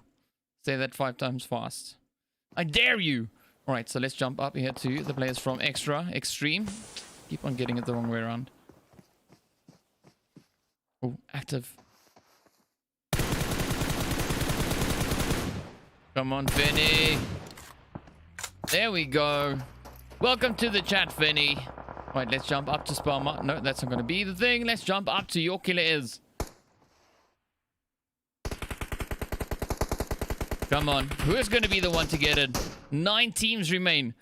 Say that 5 times fast. I dare you. All right, so let's jump up here to the players from Extreme. Keep on getting it the wrong way around. Oh, active. Come on, Finny. There we go. Welcome to the chat, Finny. All right, let's jump up to Spalma. No, that's not going to be the thing. Let's jump up to your killer is. Come on. Who is going to be the one to get it? 9 teams remain.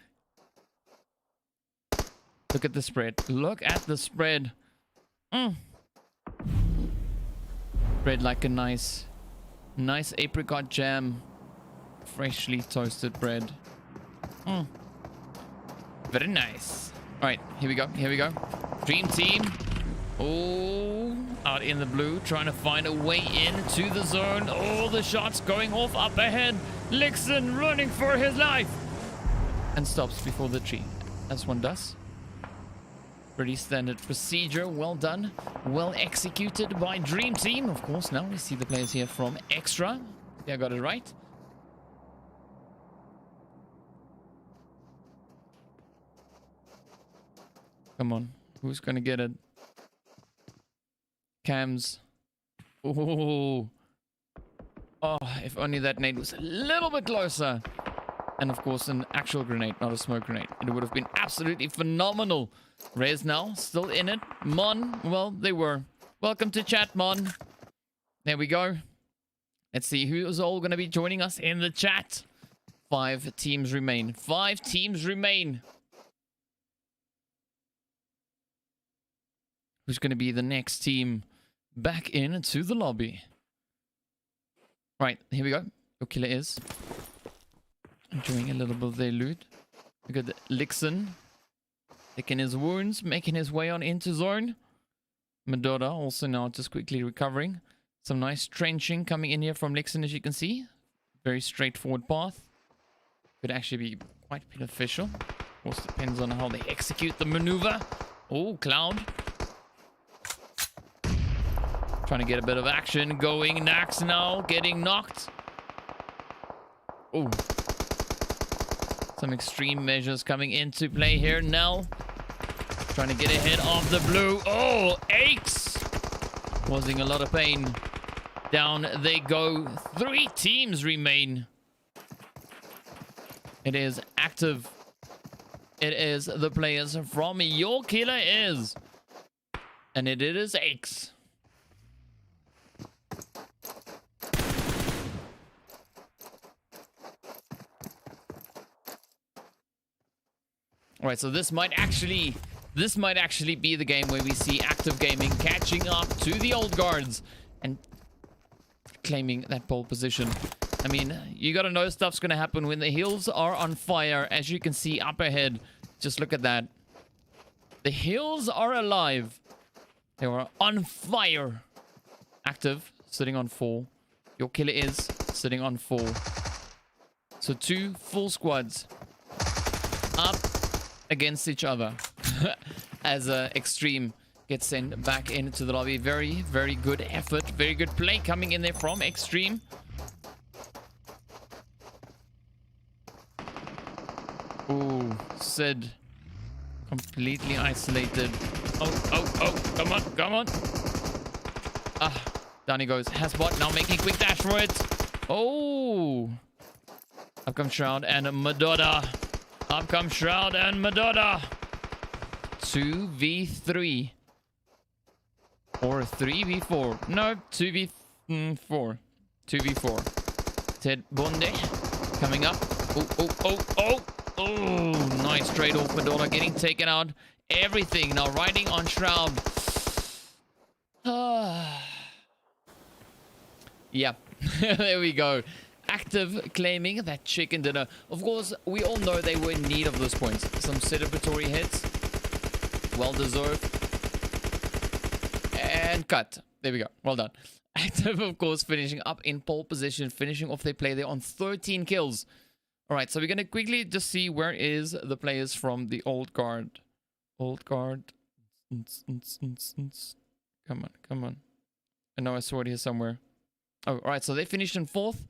Look at the spread. Look at the spread. Spread like a nice apricot jam. Freshly toasted bread. Very nice. All right, here we go. Dream Team. Oh, out in the blue, trying to find a way into the zone. All the shots going off up ahead. Lixon running for his life. And stops before the tree, as one does. Pretty standard procedure. Well done. Well executed by Dream Team. Of course, now we see the players here from Extra. Yeah, I got it right. Come on. Who's going to get it? Cams. Oh, if only that nade was a little bit closer. And of course, an actual grenade, not a smoke grenade. It would have been absolutely phenomenal. Rez now, still in it. Mon, well, they were. Welcome to chat, Mon. There we go. Let's see who's all going to be joining us in the chat. 5 teams remain. 5 teams remain. Who's going to be the next team back into the lobby? Right, here we go. Your killer is enjoying a little bit of their loot. We got Lixon taking his wounds, making his way on into zone. Medora also now just quickly recovering. Some nice trenching coming in here from Lixon, as you can see. Very straightforward path. Could actually be quite beneficial. Of course, depends on how they execute the maneuver. Oh, Cloud. Trying to get a bit of action going. Nax now getting knocked. Oh. Some extreme measures coming into play here. Nell trying to get ahead of the blue. Oh, Aches causing a lot of pain. Down they go. 3 teams remain. It is active. It is the players from Your Killer Is. And it is Aches. Alright, so this might actually be the game where we see Active Gaming catching up to the old guards and claiming that pole position. I mean, you gotta know stuff's gonna happen when the hills are on fire, as you can see up ahead. Just look at that. The hills are alive. They are on fire. Active, sitting on 4. Your Killer Is sitting on 4. So 2 full squads up against each other as Extreme gets sent back into the lobby. Very, very good effort. Very good play coming in there from Extreme. Ooh, Sid completely isolated. Oh, come on, come on. Ah, down he goes. Hasbot now making quick dash for it. Oh, up comes Shroud and Madonna. Up comes Shroud and Madonna. 2v3. Or 3v4. No, 2v4. 2v4. Ted Bonde coming up. Oh, nice trade off. Madonna getting taken out. Everything now riding on Shroud. Yeah, there we go. Active claiming that chicken dinner. Of course, we all know they were in need of those points. Some celebratory hits. Well deserved. And cut. There we go. Well done. Active, of course, finishing up in pole position. Finishing off their play there on 13 kills. Alright, so we're going to quickly just see where is the players from the old guard. Old guard. Come on. I know I saw it here somewhere. Oh, alright, so they finished in 4th.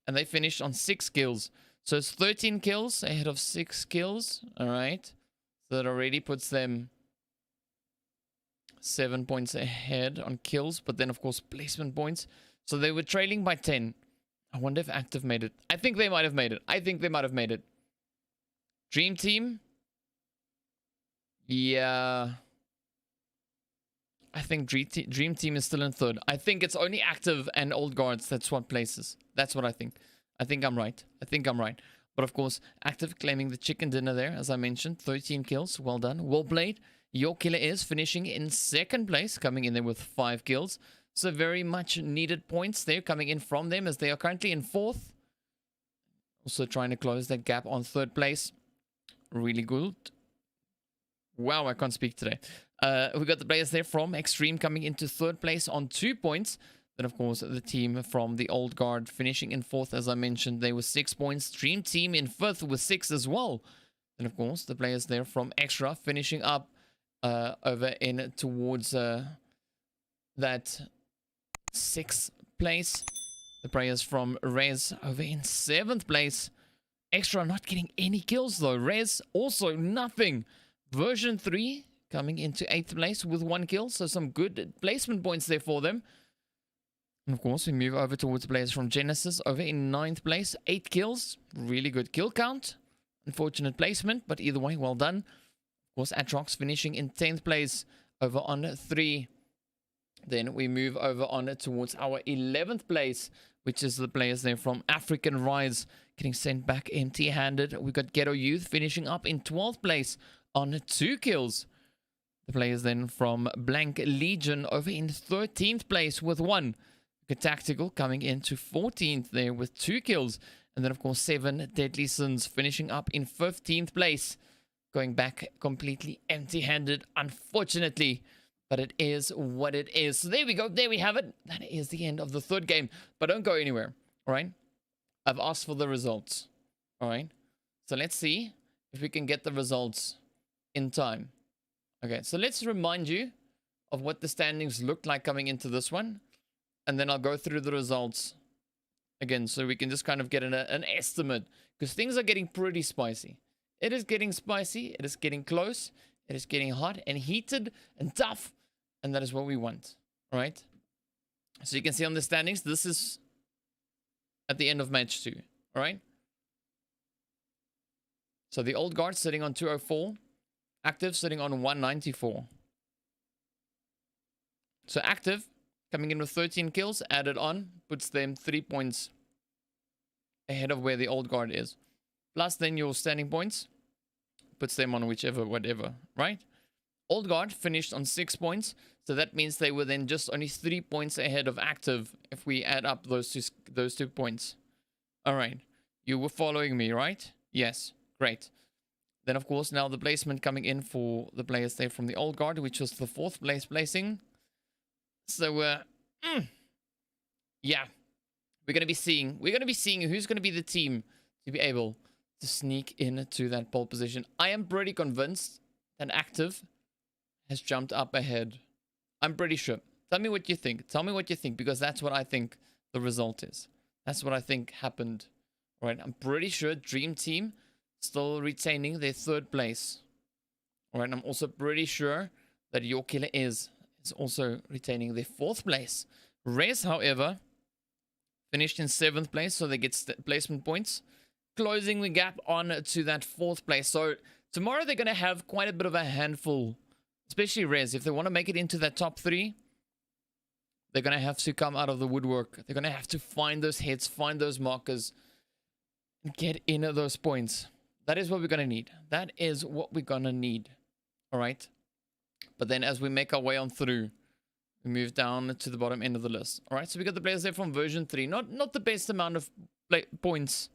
And they finished on 6 kills. So it's 13 kills ahead of 6 kills. Alright. So that already puts them 7 points ahead on kills. But then, of course, placement points. So they were trailing by 10. I wonder if Active made it. I think they might have made it. Dream Team? Yeah. I think Dream Team is still in 3rd. I think it's only Active and Old Guards that swap places. That's what I think. I think I'm right. But of course, Active claiming the chicken dinner there, as I mentioned. 13 kills. Well done. Well played. Your Killer Is finishing in 2nd place, coming in there with 5 kills. So very much needed points there coming in from them, as they are currently in 4th. Also trying to close that gap on 3rd place. Really good. Wow, I can't speak today. We got the players there from Extreme coming into 3rd place on 2 points. Then, of course, the team from the Old Guard finishing in 4th, as I mentioned. They were 6 points. Dream Team in 5th with 6 as well. Then, of course, the players there from Extra finishing up over in towards that 6th place. The players from Rez over in 7th place. Extra not getting any kills, though. Rez also nothing. Version 3 coming into 8th place with 1 kill. So some good placement points there for them. And of course, we move over towards the players from Genesis over in 9th place. 8 kills. Really good kill count. Unfortunate placement, but either way, well done. Of course, ATROX finishing in 10th place over on 3. Then we move over on towards our 11th place, which is the players there from African Rise getting sent back empty-handed. We got GHETTO YOUTH finishing up in 12th place on 2 kills. The players then from Blank Legion over in 13th place with 1. We got Tactical coming into 14th there with 2 kills. And then, of course, 7 Deadly Sins finishing up in 15th place. Going back completely empty-handed, unfortunately. But it is what it is. So there we go. There we have it. That is the end of the 3rd game. But don't go anywhere. All right? I've asked for the results. All right? So let's see if we can get the results in time. Okay, so let's remind you of what the standings looked like coming into this one. And then I'll go through the results again so we can just kind of get an estimate. Because things are getting pretty spicy. It is getting spicy. It is getting close. It is getting hot and heated and tough. And that is what we want. All right? So you can see on the standings, this is at the end of match 2. All right? So the old guard sitting on 204. Active sitting on 194. So Active coming in with 13 kills added on. Puts them 3 points ahead of where the old guard is. Plus then your standing points. Puts them on whichever, whatever. Right? Old guard finished on 6 points. So that means they were then just only 3 points ahead of Active if we add up those two points. Alright. You were following me, right? Yes. Great. Then, of course, now the placement coming in for the players there from the old guard, which was the 4th place placing. So, yeah. We're going to be seeing who's going to be the team to be able to sneak into that pole position. I am pretty convinced that Active has jumped up ahead. I'm pretty sure. Tell me what you think. Tell me what you think, because that's what I think the result is. That's what I think happened. All right, I'm pretty sure Dream Team still retaining their 3rd place. All right, I'm also pretty sure that Your Killer is also retaining their 4th place. Rez, however, finished in 7th place, so they get placement points, closing the gap on to that 4th place. So tomorrow they're going to have quite a bit of a handful, especially Rez. If they want to make it into that top 3, they're going to have to come out of the woodwork. They're going to have to find those hits, find those markers, and get in those points. That is what we're going to need. That is what we're going to need. All right. But then as we make our way on through, we move down to the bottom end of the list. All right. So we got the players there from version 3. Not the best amount of points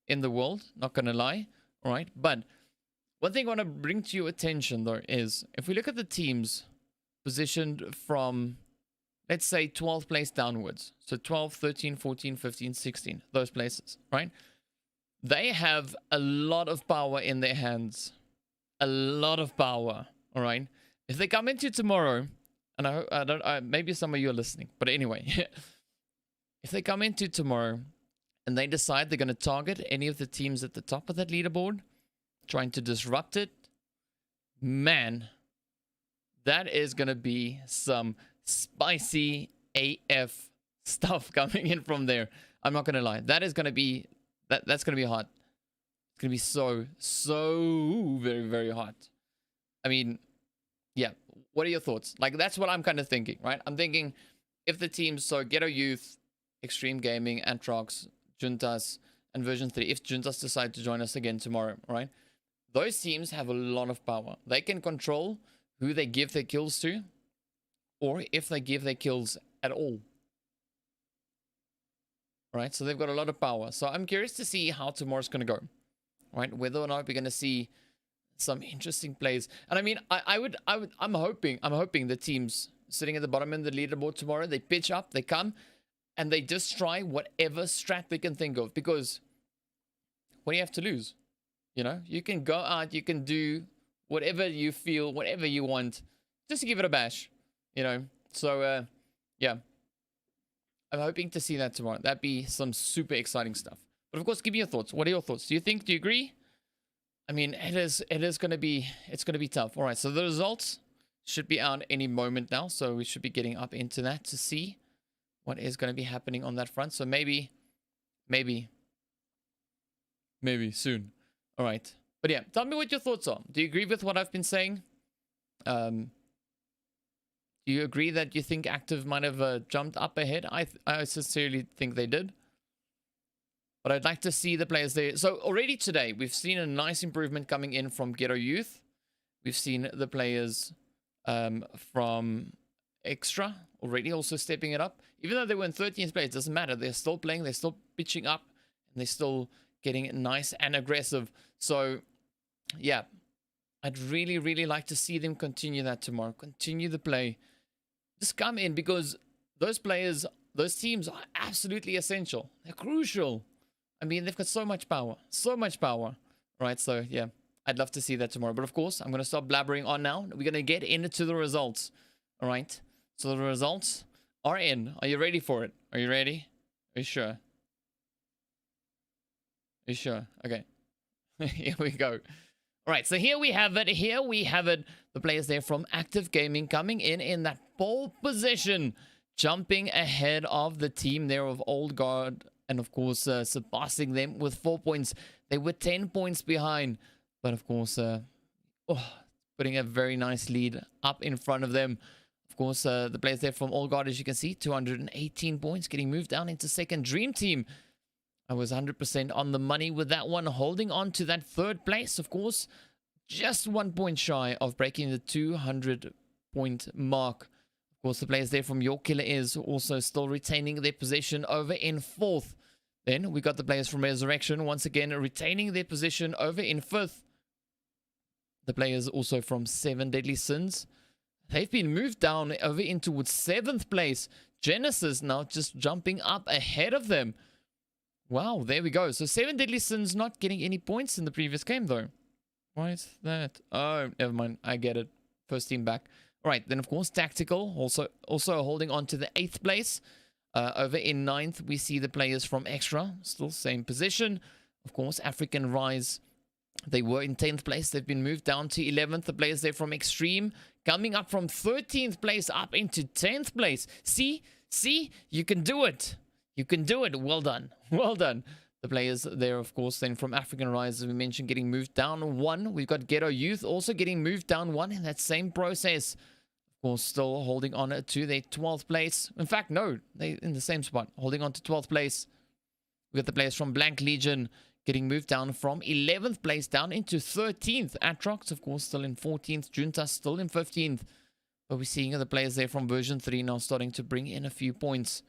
in the world. Not going to lie. All right. But one thing I want to bring to your attention, though, is if we look at the teams positioned from, let's say, 12th place downwards. So 12, 13, 14, 15, 16. Those places. Right. They have a lot of power in their hands. A lot of power. All right. If they come into tomorrow, and I don't, maybe some of you are listening, but anyway, if they come into tomorrow and they decide they're going to target any of the teams at the top of that leaderboard, trying to disrupt it, man, that is going to be some spicy AF stuff coming in from there. I'm not going to lie. That is going to be, that's going to be hot. It's going to be so very, very hot. I mean, yeah. What are your thoughts? Like, that's what I'm kind of thinking, right? I'm thinking if the teams, so GHETTO YOUTH, XTREME GAMING, ATROX, JUNTAS, and version 3, if JUNTAS decide to join us again tomorrow, right? Those teams have a lot of power. They can control who they give their kills to, or if they give their kills at all. Right? So they've got a lot of power. So I'm curious to see how tomorrow's going to go. Right? Whether or not we're going to see some interesting plays. And I mean, I'm hoping the teams sitting at the bottom of the leaderboard tomorrow, they pitch up, they come, and they just try whatever strat they can think of. Because what do you have to lose? You know, you can go out, you can do whatever you feel, whatever you want, just to give it a bash. You know, so yeah, I'm hoping to see that tomorrow. That'd be some super exciting stuff. But of course, give me your thoughts. What are your thoughts? Do you agree? I mean, it's going to be tough. All right, so the results should be out any moment now. So we should be getting up into that to see what is going to be happening on that front. So maybe soon. All right. But yeah, tell me what your thoughts are. Do you agree with what I've been saying? Do Do you agree that you think Active might have jumped up ahead? I sincerely think they did. But I'd like to see the players there. So already today, we've seen a nice improvement coming in from GHETTO Youth. We've seen the players from Extra already also stepping it up. Even though they were in 13th place, it doesn't matter. They're still playing. They're still pitching up. And they're still getting nice and aggressive. So, yeah. I'd really, really like to see them continue that tomorrow. Continue the play. Just come in because those players, those teams are absolutely essential. They're crucial. I mean, they've got so much power. So much power. Right, so, yeah. I'd love to see that tomorrow. But, of course, I'm going to stop blabbering on now. We're going to get into the results. All right. So, the results are in. Are you ready for it? Are you ready? Are you sure? Are you sure? Okay. Here we go. All right, so here we have it. Here we have it. The players there from Active Gaming coming in that pole position, jumping ahead of the team there of Old Guard, and of course surpassing them with 4 points. They were 10 points behind, but of course putting a very nice lead up in front of them. Of course, the players there from Old Guard, as you can see, 218 points, getting moved down into second. Dream Team, I was 100% on the money with that one, holding on to that third place, of course, just 1 point shy of breaking the 200-point mark. Of course, the players there from Your Killer is also still retaining their position over in fourth. Then we got the players from Resurrection once again retaining their position over in fifth. The players also from Seven Deadly Sins, they've been moved down over into seventh place. Genesis now just jumping up ahead of them. Wow, there we go. So 7 Deadly Sins not getting any points in the previous game, though. Why is that? Oh, never mind. I get it. First team back. All right, then, of course, Tactical also holding on to the 8th place. Over in 9th, we see the players from Extra. Still same position. Of course, African Rise, they were in 10th place. They've been moved down to 11th. The players there from Extreme coming up from 13th place up into 10th place. See? You can do it. You can do it. Well done. Well done. The players there, of course, then from African Rise, as we mentioned, getting moved down 1. We've got GHETTO Youth also getting moved down 1 in that same process. Of course, still holding on to their 12th place. In fact, no, they're in the same spot, holding on to 12th place. We got the players from Blank Legion getting moved down from 11th place down into 13th. ATROX, of course, still in 14th. JUNTAS still in 15th. But we're seeing the players there from version 3 now starting to bring in a few points.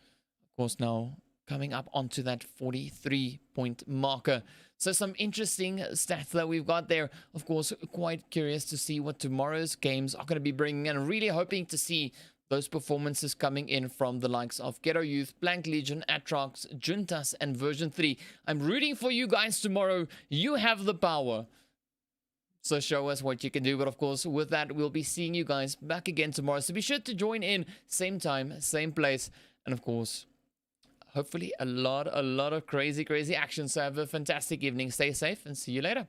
Of course, now coming up onto that 43-point marker. So some interesting stats that we've got there. Of course, quite curious to see what tomorrow's games are going to be bringing, and really hoping to see those performances coming in from the likes of GHETTO Youth, Blank Legion, ATROX, JUNTAS, and version 3. I'm rooting for you guys tomorrow. You have the power. So show us what you can do. But of course, with that, we'll be seeing you guys back again tomorrow. So be sure to join in, same time, same place. And of course, hopefully a lot of crazy action. So have a fantastic evening. Stay safe and see you later.